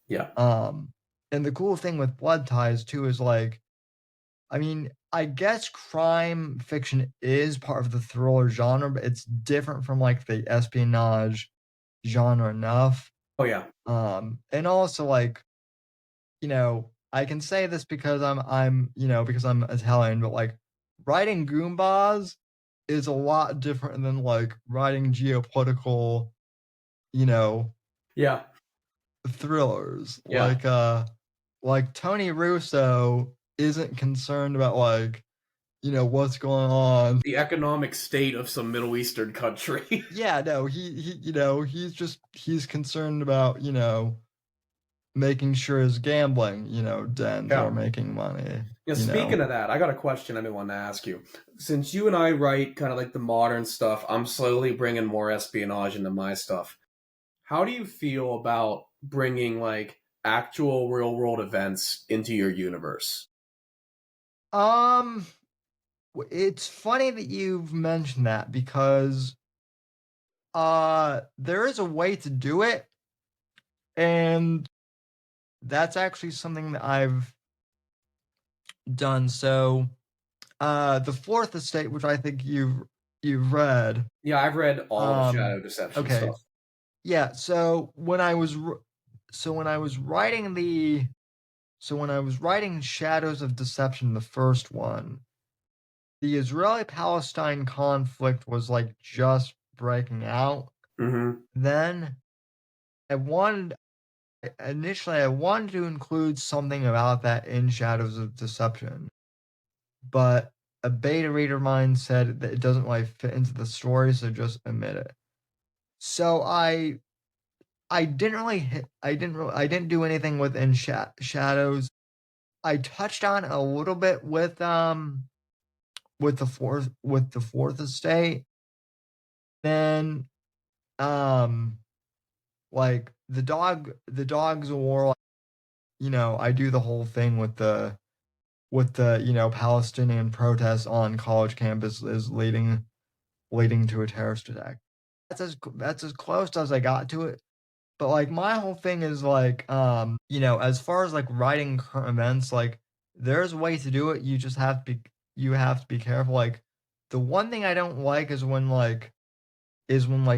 Yeah. and the cool thing with Blood Ties too is like, I mean, I guess crime fiction is part of the thriller genre, but it's different from like the espionage genre enough. Oh yeah. And also like, I can say this because because I'm Italian, but like writing Goombas is a lot different than like writing geopolitical, Yeah. thrillers. Yeah. Like Tony Russo isn't concerned about like, what's going on. The economic state of some Middle Eastern country. Yeah, no, he's concerned about, making sure his gambling, dens Yeah. are making money. Yeah, speaking of that, I got a question I want to ask you. Since you and I write kind of like the modern stuff, I'm slowly bringing more espionage into my stuff. How do you feel about bringing like actual real world events into your universe? It's funny that you've mentioned that because there is a way to do it, and that's actually something that I've done. So the Fourth Estate, which I think you've read. Yeah, I've read all the Shadow Deception Okay. stuff. Yeah, so when I was writing Shadows of Deception, the first one, the Israeli-Palestine conflict was like just breaking out. Mm-hmm. Then I wanted to include something about that in Shadows of Deception, but a beta reader of mine said that it doesn't really fit into the story, so just omit it. So I didn't do anything within Shadows. I touched on a little bit with the fourth estate. Then like the dogs of war, I do the whole thing with the Palestinian protests on college campuses leading to a terrorist attack. That's as close as I got to it. But like my whole thing is like, as far as like writing current events, like there's a way to do it. You have to be careful. Like the one thing I don't like is when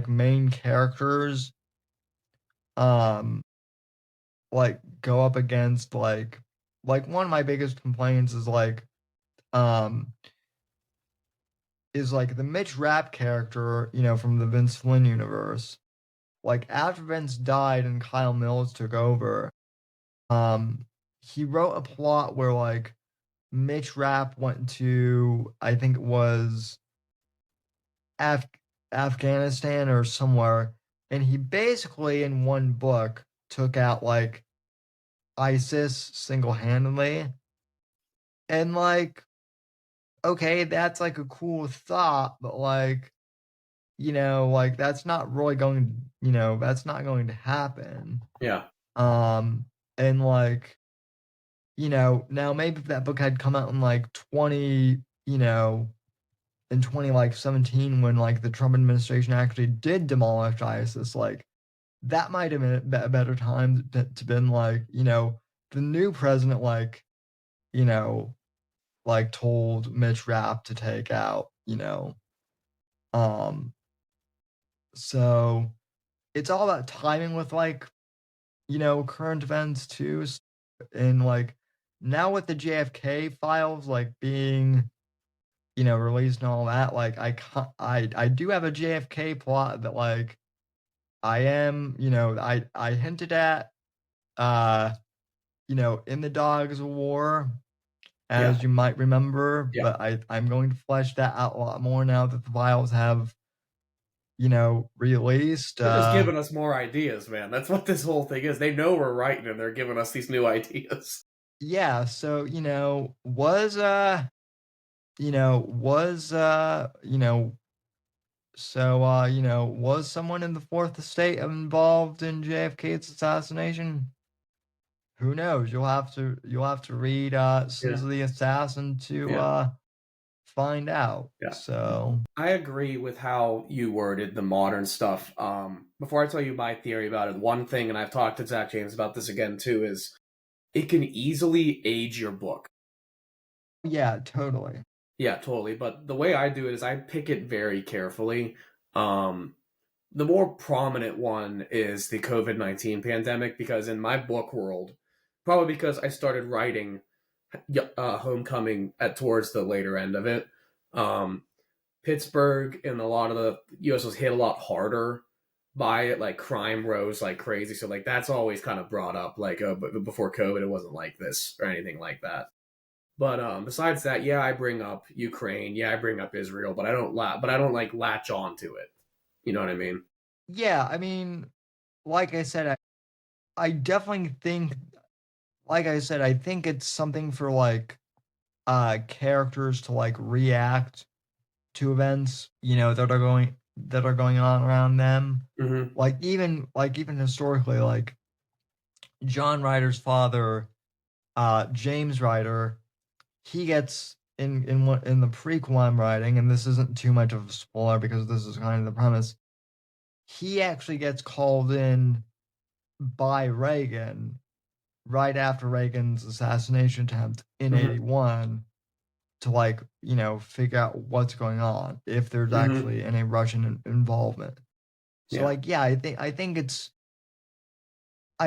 main characters like go up against like one of my biggest complaints um is like the Mitch Rapp character, from the Vince Flynn universe. Like after Vince died and Kyle Mills took over, he wrote a plot where like Mitch Rapp went to, I think it was Afghanistan or somewhere, and he basically in one book took out like ISIS single-handedly. And like, okay, that's like a cool thought, but like, like that's not going to happen. Yeah. And like, now maybe if that book had come out in like 20, in 2017 when like the Trump administration actually did demolish ISIS, like that might have been a better time to been like, the new president like told Mitch Rapp to take out, so it's all about timing with like, current events too. And like now with the JFK files like being, released and all that, like I do have a JFK plot that like I am, I hinted at in the Dogs of War, as you might remember, but I'm going to flesh that out a lot more now that the files have, released. They're just giving us more ideas, man. That's what this whole thing is. They know we're writing and they're giving us these new ideas. Yeah, so, was was someone in the fourth estate involved in JFK's assassination? Who knows? You'll have to read Yeah. Sins of the Assassin to Yeah. find out. Yeah. So I agree with how you worded the modern stuff. Before I tell you my theory about it, one thing, and I've talked to Zach James about this again too, is it can easily age your book. yeah, totally. Yeah, totally. But the way I do it is I pick it very carefully. Um, the more prominent one is the COVID-19 pandemic because in my book world, probably because I started writing Homecoming at towards the later end of it, um, Pittsburgh and a lot of the U.S. was hit a lot harder by it. Like crime rose like crazy, so like that's always kind of brought up. Like, but before COVID, it wasn't like this or anything like that. But besides that, yeah, I bring up Ukraine. Yeah, I bring up Israel, but I don't like latch on to it. You know what I mean? Yeah, I mean, like I said, I definitely think, like I said, I think it's something for like characters to like react to events, that are going on around them. Mm-hmm. Like even historically, like John Ryder's father, James Ryder, he gets in the prequel I'm writing, and this isn't too much of a spoiler because this is kind of the premise. He actually gets called in by Reagan right after Reagan's assassination attempt in Mm-hmm. '81 to like figure out what's going on if there's Mm-hmm. actually any Russian involvement. So Yeah. like yeah, I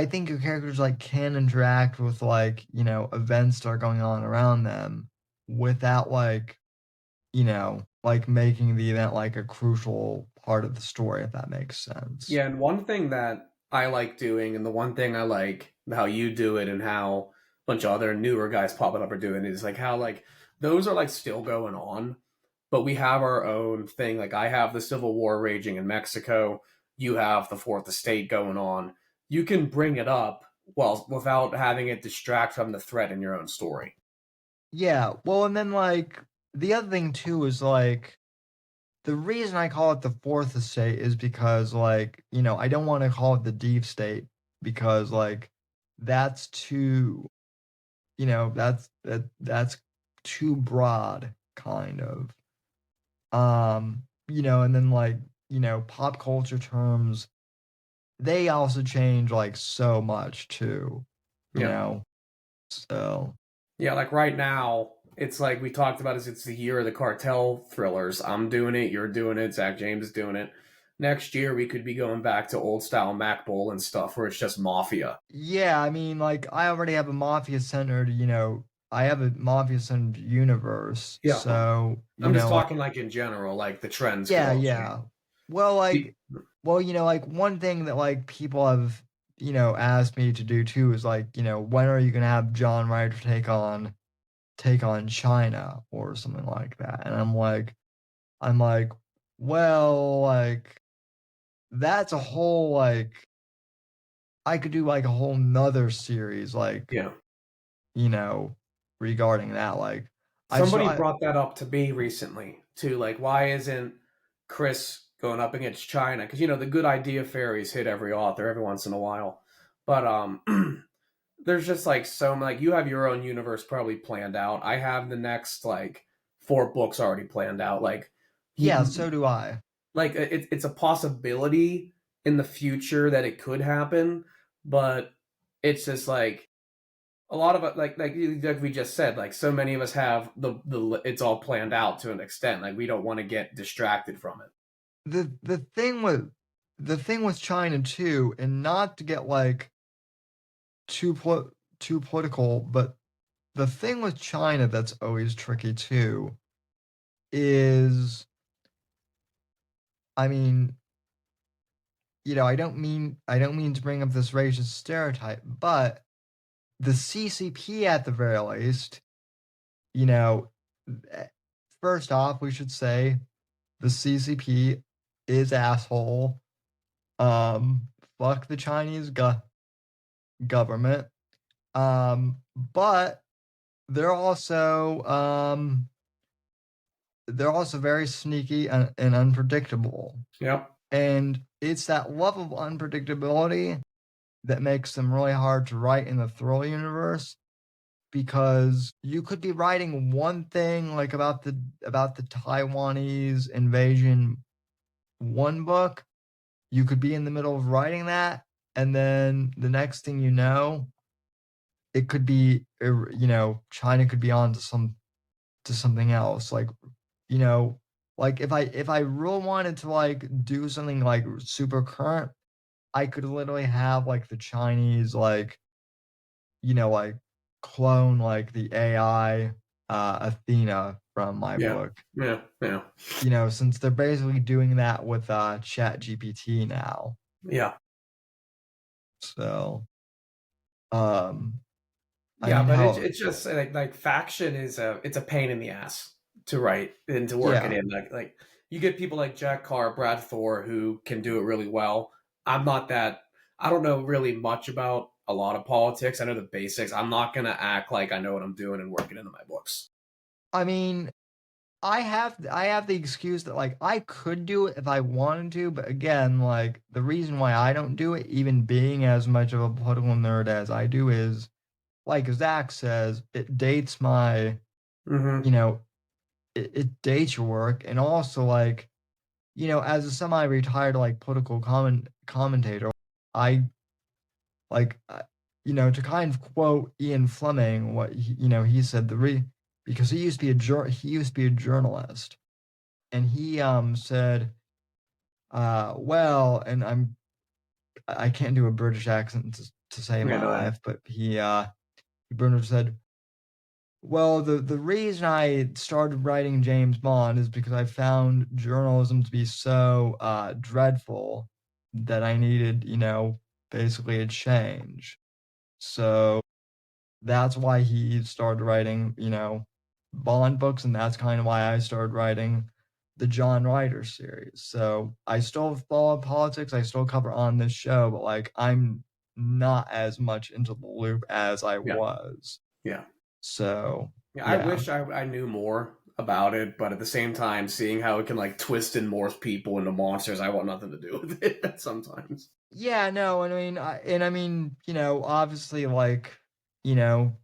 think your characters like can interact with like events that are going on around them without like making the event like a crucial part of the story, if that makes sense. Yeah, and one thing that I like doing, and the one thing I like how you do it, and how a bunch of other newer guys popping up are doing it, is like how like those are like still going on, but we have our own thing. Like I have the Civil War raging in Mexico, you have the Fourth Estate going on. You can bring it up well without having it distract from the threat in your own story. Yeah, well, and then like the other thing too is like the reason I call it the fourth estate is because like, I don't want to call it the deep state because like that's too, that's too broad kind of. And then like, pop culture terms, they also change like so much too, you Yeah. know. So, Yeah, like right now, it's like we talked about is it's the year of the cartel thrillers. I'm doing it, you're doing it, Zach James is doing it. Next year we could be going back to old style Mac Bowl and stuff where it's just mafia. yeah, I mean, like I already have a mafia centered, I have a mafia centered universe. Yeah. So, I'm just talking like in general, like the trends could yeah, all change. yeah. Well, like, well, like one thing that like people have, asked me to do too is like, when are you gonna have John Ryder take on China or something like that? And I'm like, well, like that's a whole like I could do like a whole nother series like, Yeah. you know, regarding that. Like I so Somebody I brought that up to me recently too. Like, why isn't Chris going up against China? Because the good idea fairies hit every author every once in a while, but there's just like so like you have your own universe probably planned out. I have the next like 4 books already planned out. Like yeah, he so do I. like it's a possibility in the future that it could happen, but it's just like a lot of it like we just said, like so many of us have the it's all planned out to an extent. Like we don't want to get distracted from it. The thing with China too, and not to get like too too political, but the thing with China that's always tricky too is, I mean, I don't mean to bring up this racist stereotype, but the CCP at the very least, you know, eh, first off, we should say the CCP is asshole. Fuck the Chinese government. But they're also they're also very sneaky and unpredictable. Yep. And it's that level of unpredictability that makes them really hard to write in the Thrill universe, because you could be writing one thing like about the Taiwanese invasion, one book, you could be in the middle of writing that, and then the next thing you know, it could be, China could be on to something else. Like, like if I really wanted to like do something like super current, I could literally have like the Chinese like, like clone like the AI Athena from my Yeah. book. Yeah. Yeah. Since they're basically doing that with Chat GPT now. Yeah. So um I Yeah, mean, but hell, it's just like faction is it's a pain in the ass to write and to work it yeah. in. Like you get people like Jack Carr, Brad Thor who can do it really well. I'm not that. I don't know really much about a lot of politics. I know the basics. I'm not gonna act like I know what I'm doing and work it into my books. I mean, I have the excuse that like I could do it if I wanted to, but again, like the reason why I don't do it, even being as much of a political nerd as I do, is like Zach says, it dates my, Mm-hmm. you know, it dates your work, and also like, as a semi-retired like political commentator, I like, to kind of quote Ian Fleming, what he said, because he used to be he used to be a journalist, and he said, well, and I can't do a British accent to save Yeah, my no, life, but he pretty much said, well, the reason I started writing James Bond is because I found journalism to be so dreadful that I needed, basically a change. So that's why he started writing, Bond books, and that's kind of why I started writing the John Ryder series. So I still follow politics, I still cover on this show, but like I'm not as much into the loop as I yeah, was. yeah. So Yeah, I yeah. wish I knew more about it, but at the same time, seeing how it can like twist and morph people into monsters, I want nothing to do with it sometimes. Yeah, no, I mean, obviously, like, you know,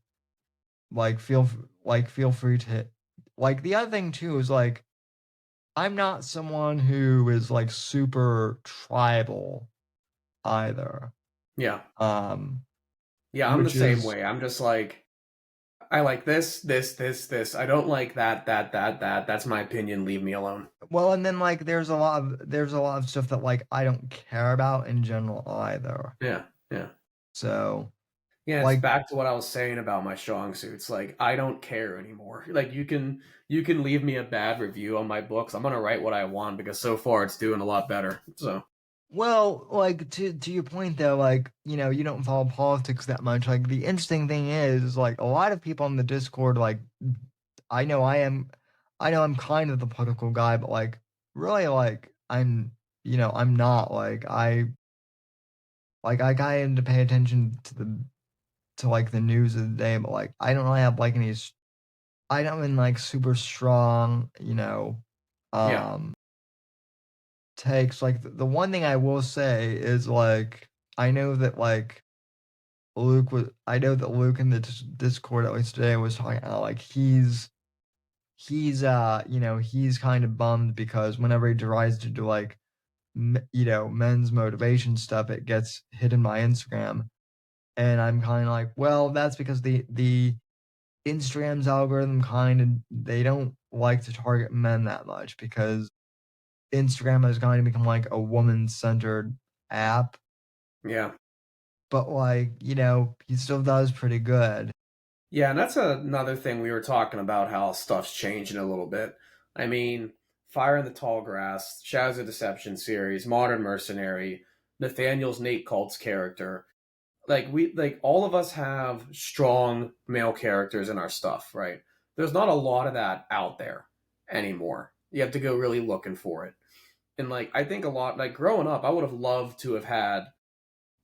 like feel free to, like, the other thing too is like I'm not someone who is like super tribal either. Yeah. Um, Yeah, I'm the which same is way. I'm just like, I like this. I don't like that. That's my opinion. Leave me alone. well, and then like there's a lot of stuff that like I don't care about in general either. Yeah, yeah. So Yeah, it's like, back to what I was saying about my strong suits. Like, I don't care anymore. Like, you can leave me a bad review on my books. I'm gonna write what I want because so far it's doing a lot better. So well, like to your point though, like, you don't follow politics that much. Like the interesting thing is like a lot of people on the Discord, like I know I am I know I'm kind of the political guy, but like really like I'm not like I kind of pay attention to like the news of the day, but like I don't really have like I don't in like super strong, yeah, um takes. Like the one thing I will say is like I know that like I know that Luke in the Discord at least today was talking about like he's kind of bummed because whenever he tries to do like men's motivation stuff, it gets hit in my Instagram, and I'm kind of like, well, that's because the Instagram's algorithm kind of, they don't like to target men that much because Instagram has kind of become like a woman-centered app, yeah. but like, he still does pretty good. Yeah, and that's another thing we were talking about how stuff's changing a little bit. I mean, Fire in the Tall Grass, Shadows of Deception series, Modern Mercenary, Nathaniel's Nate Cult's character. Like all of us have strong male characters in our stuff, right? There's not a lot of that out there anymore. You have to go really looking for it. And like I think a lot like growing up, I would have loved to have had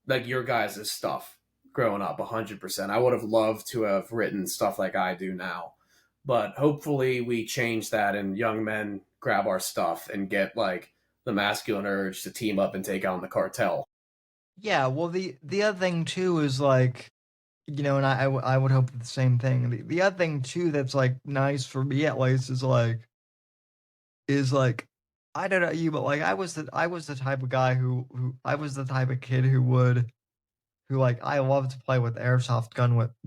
like your guys' stuff growing up 100%. I would have loved to have written stuff like I do now. but hopefully we change that and young men grab our stuff and get like the masculine urge to team up and take on the cartel. Yeah, well, the other thing too is like, and I would hope the same thing. The other thing too that's like nice for me at least is like I don't know you, but like I was the type of guy who I was the type of kid who like I love to play with airsoft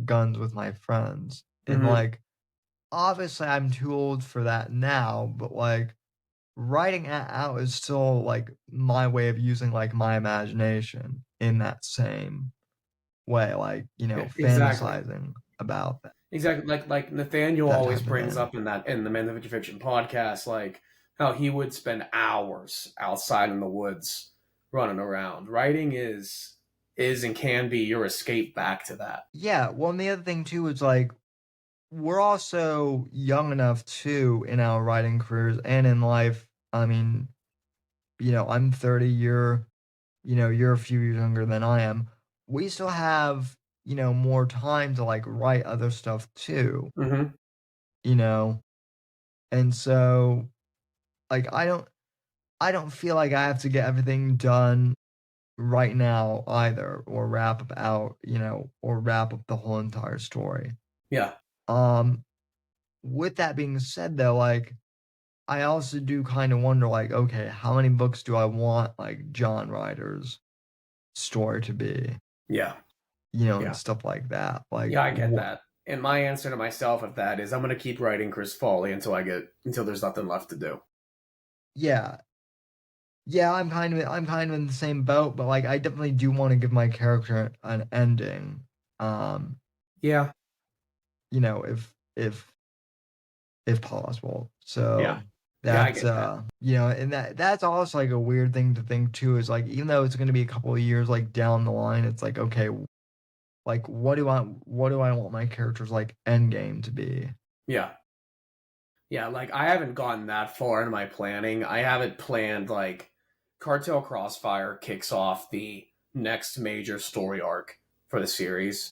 guns with my friends. And Mm-hmm. like obviously I'm too old for that now, but like writing it out is still like my way of using like my imagination in that same way, like, Exactly. fantasizing about Exactly. Like Nathaniel that always type of brings thing. up in the Men of Fiction podcast, like how he would spend hours outside in the woods running around. Writing is and can be your escape back to that. Yeah, well, and the other thing too is like we're also young enough too in our writing careers and in life. I mean, I'm 30, you're a few years younger than I am. We still have, more time to like write other stuff too, Mm-hmm. you know? And so like I don't feel like I have to get everything done right now either or wrap up the whole entire story. Yeah. Um with that being said though, like I also do kind of wonder like okay, how many books do I want like John Ryder's story to be? Yeah. And Yeah. stuff like that. Like, Yeah, I get that. And my answer to myself of that is I'm gonna keep writing Chris Foley until there's nothing left to do. yeah, yeah, I'm kind of in the same boat, but like, I definitely do want to give my character an ending. Um, Yeah. if possible. Yeah. So Yeah, I that's get that. and that's also like a weird thing to think too. Is like, even though it's going to be a couple of years like down the line, it's like okay, like what do I want my character's like end game to be? Yeah. Yeah, like I haven't gotten that far in my planning. I haven't planned like Cartel Crossfire kicks off the next major story arc for the series.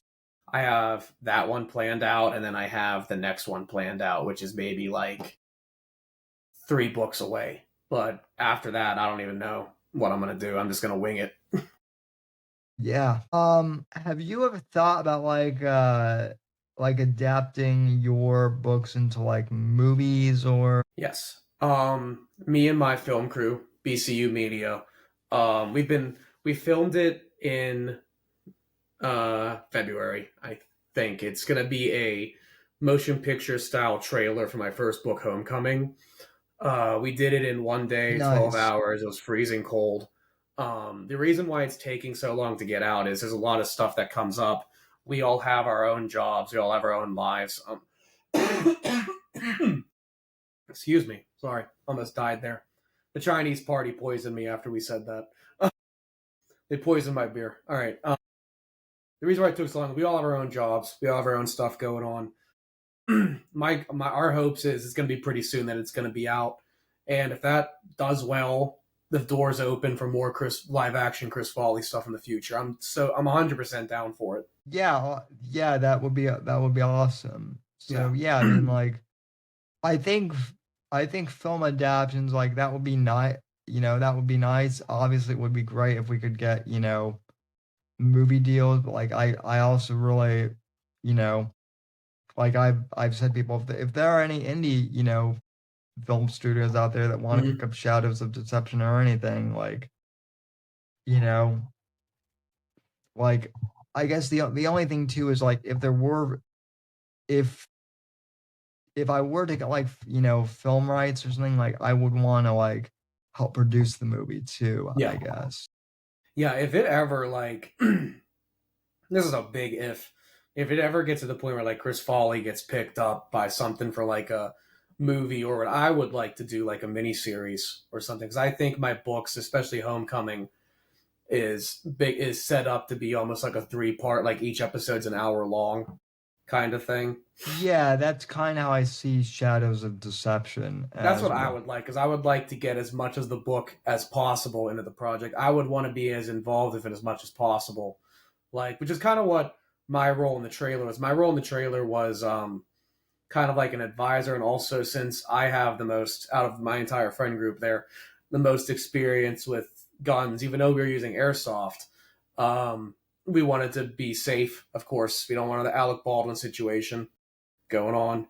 I have that one planned out, and then I have the next one planned out, which is maybe like 3 books away. But after that, I don't even know what I'm gonna do. I'm just gonna wing it. Yeah. Have you ever thought about like adapting your books into like movies or Yes. Me and my film crew, BCU Media, we filmed it in February. I think it's gonna be a motion picture style trailer for my first book, Homecoming. We did it in one day, 12 nice. hours. It was freezing cold. The reason why it's taking so long to get out is there's a lot of stuff that comes up. We all have our own jobs. We all have our own lives. Excuse me. Sorry. Almost died there. The Chinese party poisoned me after we said that. They poisoned my beer. All right. The reason why it took so long, we all have our own jobs. We all have our own stuff going on. Our hopes is it's going to be pretty soon that it's going to be out, and if that does well, the doors open for more live action Chris Folly stuff in the future. I'm 100% down for it. Yeah, yeah, that would be awesome. Yeah. So yeah, I mean like I think I think film adaptations like that would be nice. That would be nice. Obviously, it would be great if we could get, movie deals, but like I also really, you know, like I've said people if there are any indie, film studios out there that want to Mhm. pick up Shadows of Deception or anything, you know, like I guess the only thing too is like if if I were to get like film rights or something, like I would want to like help produce the movie too, I Yeah. guess. Yeah. If it ever like, this is a big if. If it ever gets to the point where like Chris Folly gets picked up by something for like a movie, or what I would like to do like a mini series or something, because I think my books, especially Homecoming, is set up to be almost like a 3 part, like each episode's an hour long kind of thing. Yeah, that's kind of how I see Shadows of Deception That's as what I well. would like, because I would like to get as much of the book as possible into the project. I would want to be as involved with it as much as possible, like, which is kind of what my role in the trailer was. My role in the trailer was kind of like an advisor, and also since I have the most out of my entire friend group there, the most experience with guns, even though we were using airsoft. We wanted to be safe, of course. We don't want the Alec Baldwin situation going on.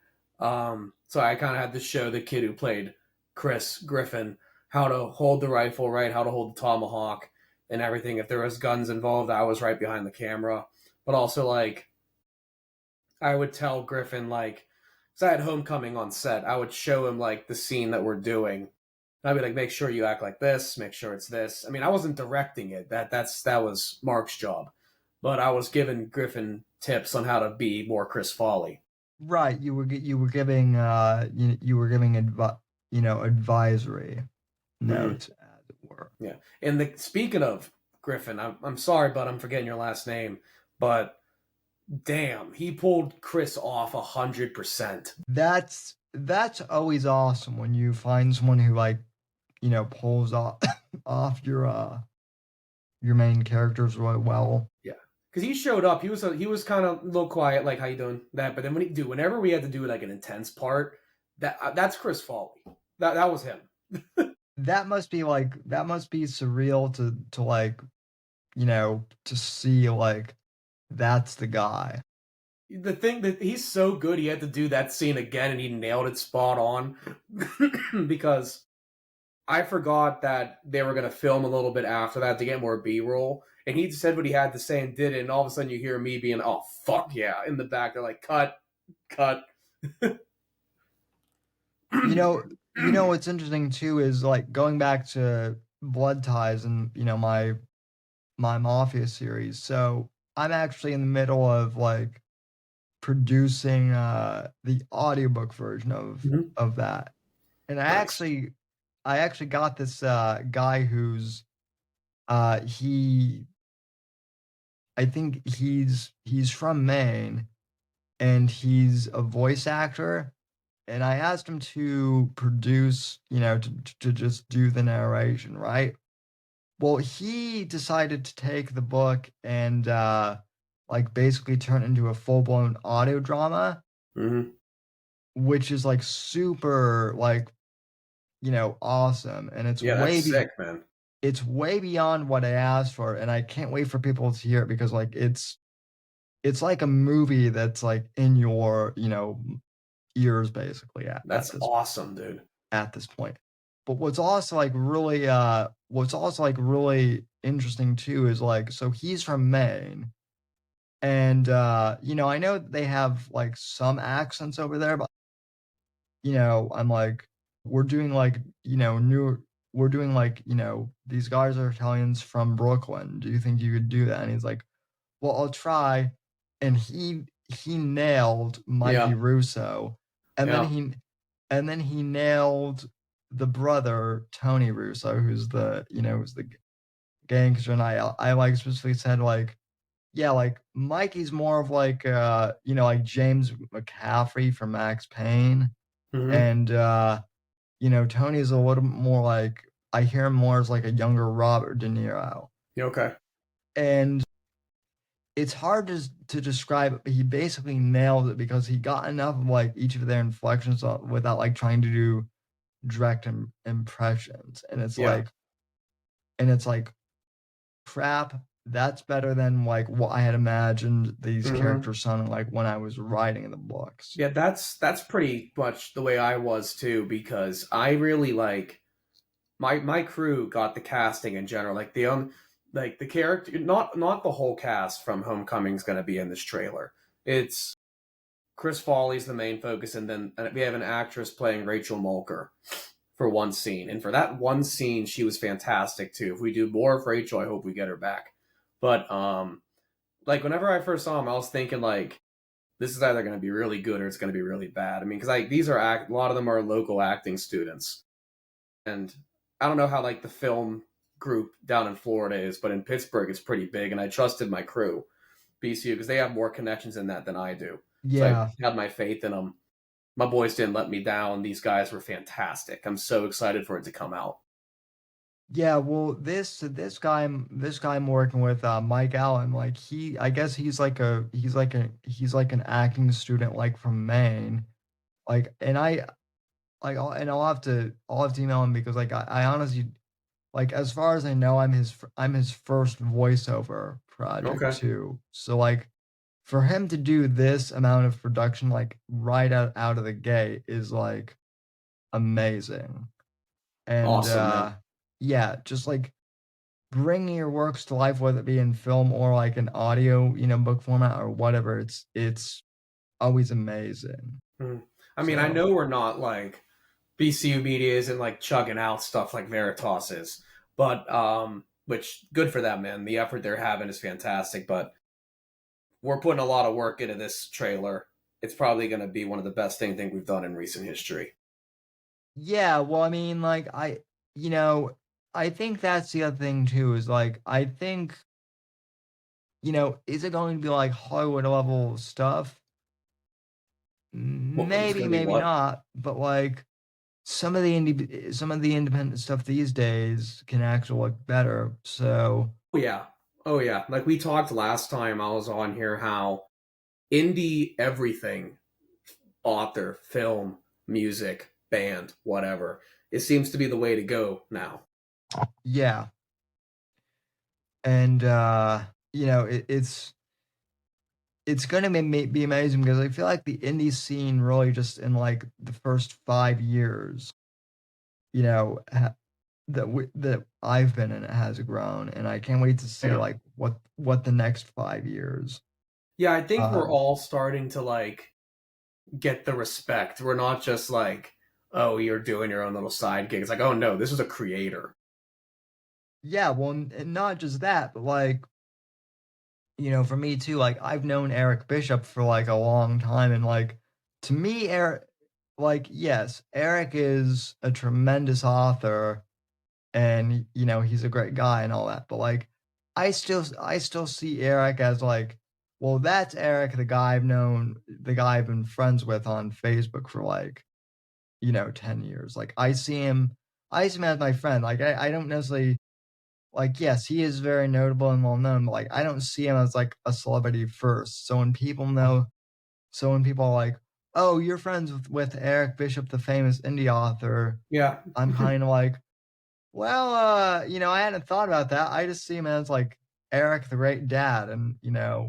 So I kind of had to show the kid who played Chris Griffin how to hold the rifle right, how to hold the tomahawk and everything. If there was guns involved, I was right behind the camera. But also, like, I would tell Griffin, like, because I had Homecoming on set, I would show him, like, the scene that we're doing. I'd be like, make sure you act like this, make sure it's this. I mean, I wasn't directing it. That was Mark's job. But I was giving Griffin tips on how to be more Chris Folly. Right, you were giving advisory notes, as it were. Yeah, and speaking of Griffin, I'm sorry, but I'm forgetting your last name. But damn, he pulled Chris off 100%. That's always awesome when you find someone who, like, pulls off your main characters really well. Yeah, because he showed up. He was kind of a little quiet, like, how you doing, that. But then whenever we had to do like an intense part, that's Chris Folly. That was him. That must be surreal to like, to see, like, that's the guy. The thing that he's so good, he had to do that scene again, and he nailed it spot on. Because I forgot that they were going to film a little bit after that to get more B-roll, and he said what he had to say and did it, and all of a sudden you hear me being, oh, fuck yeah, in the back. They're like, cut. What's interesting too is, like, going back to Blood Ties and, my Mafia series. So I'm actually in the middle of, like, producing the audiobook version of that. And Nice. I actually got this guy who's I think he's from Maine, and he's a voice actor, and I asked him to produce, to just do the narration, right? Well, he decided to take the book and like, basically turn it into a full-blown audio drama, which is, like, super, like, awesome, and it's Yeah, that's sick, man. It's way beyond what I asked for, and I can't wait for people to hear it, because, like, it's like a movie that's, like, in your, ears, basically, That's awesome, dude. at this point. But what's also, like, really interesting too is, like, so he's from Maine, and I know they have, like, some accents over there, but I'm like, we're doing, like, these guys are Italians from Brooklyn. Do you think you could do that? And he's like, well, I'll try. And he nailed Mikey Yeah. Russo, and Yeah. then he nailed the brother Tony Russo, who's the gangster. And I like specifically said, like, yeah, like, Mikey's more of, like, like James McCaffrey from Max Payne, and Tony's a little bit more like, I hear him more as, like, a younger Robert De Niro. Yeah, okay. And it's hard to describe it, but he basically nailed it, because he got enough of, like, each of their inflections without, like, trying to do direct impressions. And it's Yeah. like, crap, that's better than, like, what I had imagined these characters sounding like when I was writing the books. Yeah, that's pretty much the way I was too, because I really, like, my crew got the casting in general, like the character, not the whole cast from Homecoming's going to be in this trailer. It's Chris Foley's the main focus, and then we have an actress playing Rachel Mulker for one scene, and for that one scene, she was fantastic too. If we do more of Rachel, I hope we get her back. But like, whenever I first saw him, I was thinking, like, this is either going to be really good or it's going to be really bad. I mean, because these are a lot of them are local acting students, and I don't know how, like, the film group down in Florida is, but in Pittsburgh it's pretty big, and I trusted my crew, BCU, because they have more connections in that than I do. Yeah. So I had my faith in them. My boys didn't let me down. These guys were fantastic. I'm so excited for it to come out. Yeah, well, this guy I'm working with, Mike Allen, like, I guess he's like an acting student, like, from Maine, Like, and I'll have to email him because like I honestly, like, as far as I know, I'm his first voiceover project Okay. too. So like for him to do this amount of production like right out of the gate is like amazing. And Awesome, man. yeah, just like bringing your works to life, whether it be in film or like an audio, book format or whatever, it's always amazing. Mhm. I mean, I So know we're not like BCU Media isn't like chugging out stuff like Veritas is, but which good for them, man. The effort they're having is fantastic, but we're putting a lot of work into this trailer. It's probably going to be one of the best things we've done in recent history. yeah, well, I mean, like you know, I think that's the other thing too, is like I think, is it going to be like Hollywood level stuff? What, it's Maybe, going to be maybe what? not, but like some of the independent stuff these days can actually look better. So Oh yeah, oh yeah. Like we talked last time I was on here, how indie everything, author, film, music, band, whatever, it seems to be the way to go now. yeah, and it's gonna be amazing because I feel like the indie scene really just in like the first 5 years, you know, that I've been in it has grown, and I can't wait to see Yeah. like what the next 5 years. Yeah, I think we're Um, all starting to like get the respect. We're not just like, oh, you're doing your own little side gig. It's like, oh no, this is a creator. yeah, well, and not just that, but like for me too, like I've known Eric Bishop for like a long time, and like to me, Eric, like yes, Eric is a tremendous author, and he's a great guy and all that, but like I still see Eric as like, well, that's Eric, the guy I've been friends with on Facebook for like 10 years. Like I see him as my friend. Like I don't necessarily, like, yes, he is very notable and well known, but like I don't see him as like a celebrity first. So when people are like, oh, you're friends with Eric Bishop, the famous indie author, Yeah. I'm kind of like, well, I hadn't thought about that. I just see him as like Eric, the great dad, and Yeah,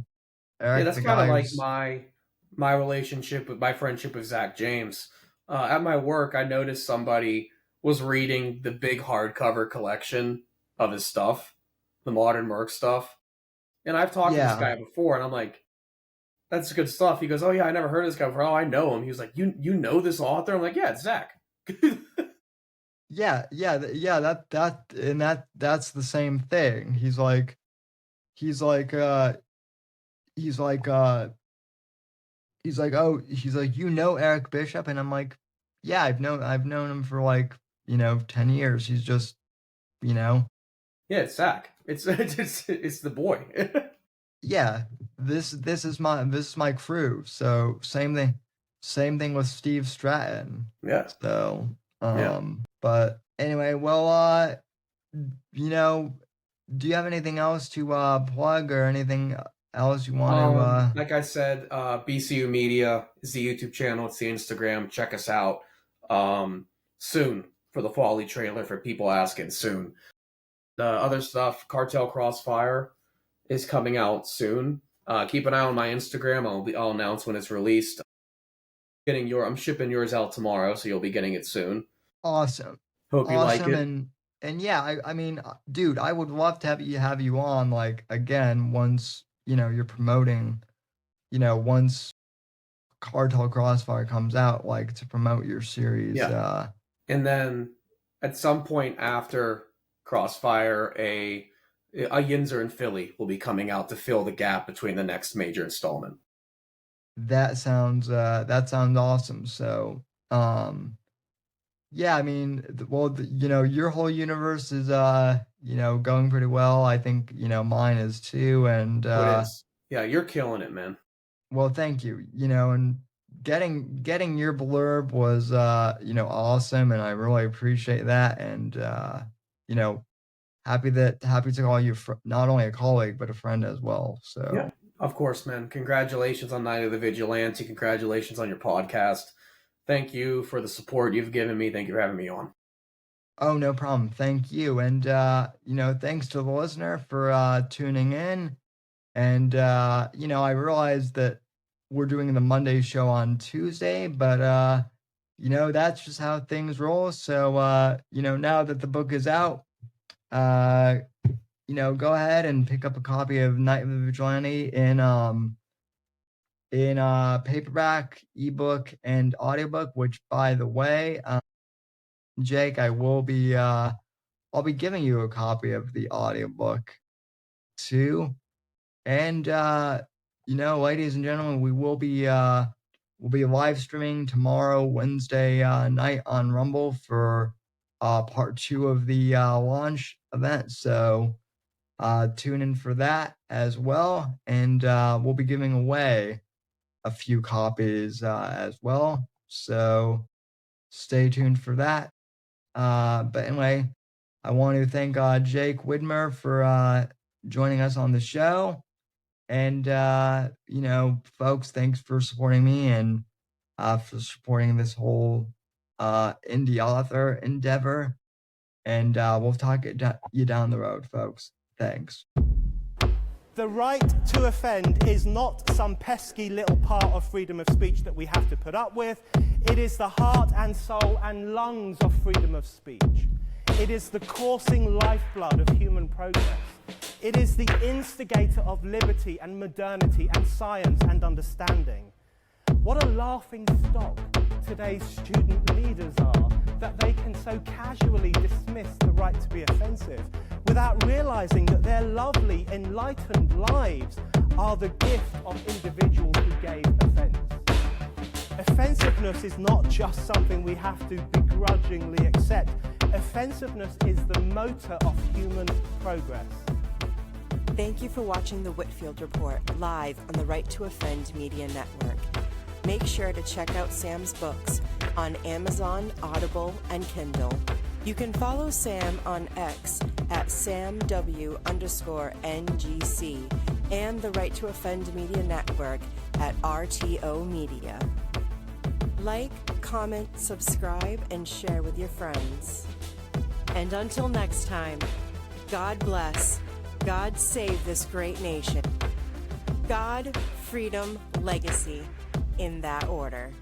Eric, that's the kind of guy like who's my relationship with my friendship with Zach James. At my work, I noticed somebody was reading the big hardcover collection of his stuff, the Modern Merc stuff. And I've talked to this yeah, guy before, and I'm like, "That's good stuff." He goes, "Oh yeah, I never heard of this guy before. Oh, I know him." He was like, "You know this author?" I'm like, "Yeah, it's Zach." yeah, that's the same thing. He's like, he's like, he's like, Eric Bishop, and I'm like, yeah, I've known him for like 10 years. He's just you know, Yeah, it's Zach. It's the boy. yeah. This is my crew. So same thing with Steve Stratton. Yeah, So yeah. but anyway, well, you know, do you have anything else to plug or anything else you want to Like I said, BCU Media is the YouTube channel. It's the Instagram. Check us out. Soon for the Folly trailer. For people asking, soon. The other stuff, Cartel Crossfire, is coming out soon. Keep an eye on my Instagram. I'll announce when it's released. I'm shipping yours out tomorrow, so you'll be getting it soon. awesome. Hope you like Awesome, it. and yeah, I mean, dude, I would love to have you on like again once, you're promoting, once Cartel Crossfire comes out, like to promote your series. Yeah. And then at some point after Crossfire, a Yinzer in Philly will be coming out to fill the gap between the next major installment. That sounds awesome. So, yeah, I mean, well, your whole universe is going pretty well. I think, mine is too, and Oh, it is. Yeah, you're killing it, man. well, thank you. And getting your blurb was awesome, and I really appreciate that, and you know, happy to call you not only a colleague but a friend as well. Yeah, So, of course, man. Congratulations on Night of the Vigilante. Congratulations on your podcast. Thank you for the support you've given me. Thank you for having me on. Oh, no problem. Thank you. And, thanks to the listener for tuning in. And, I realized that we're doing the Monday show on Tuesday, but, that's just how things roll. So, now that the book is out, go ahead and pick up a copy of Night of the Vigilante in paperback, ebook, and audiobook, which, by the way, Jake, I'll be giving you a copy of the audiobook too. And ladies and gentlemen, we'll be live streaming tomorrow, Wednesday night on Rumble for part 2 of the launch event. So tune in for that as well, and we'll be giving away a few copies as well. So stay tuned for that. But anyway, I want to thank Jake Widmer for joining us on the show. And, folks, thanks for supporting me and for supporting this whole indie author endeavor. And we'll talk you down the road, folks. Thanks. The right to offend is not some pesky little part of freedom of speech that we have to put up with. It is the heart and soul and lungs of freedom of speech. It is the coursing lifeblood of human progress. It is the instigator of liberty and modernity and science and understanding. What a laughing stock today's student leaders are, that they can so casually dismiss the right to be offensive without realizing that their lovely, enlightened lives are the gift of individuals who gave offense. Offensiveness is not just something we have to begrudgingly accept. Offensiveness is the motor of human progress. Thank you for watching the Whitfield Report live on the Right to Offend Media Network. Make sure to check out Sam's books on Amazon, Audible, and Kindle. You can follow Sam on X at SamW_NGC and the Right to Offend Media Network at RTO Media. Like, comment, subscribe, and share with your friends. And until next time, God bless, God save this great nation. God, freedom, legacy, in that order.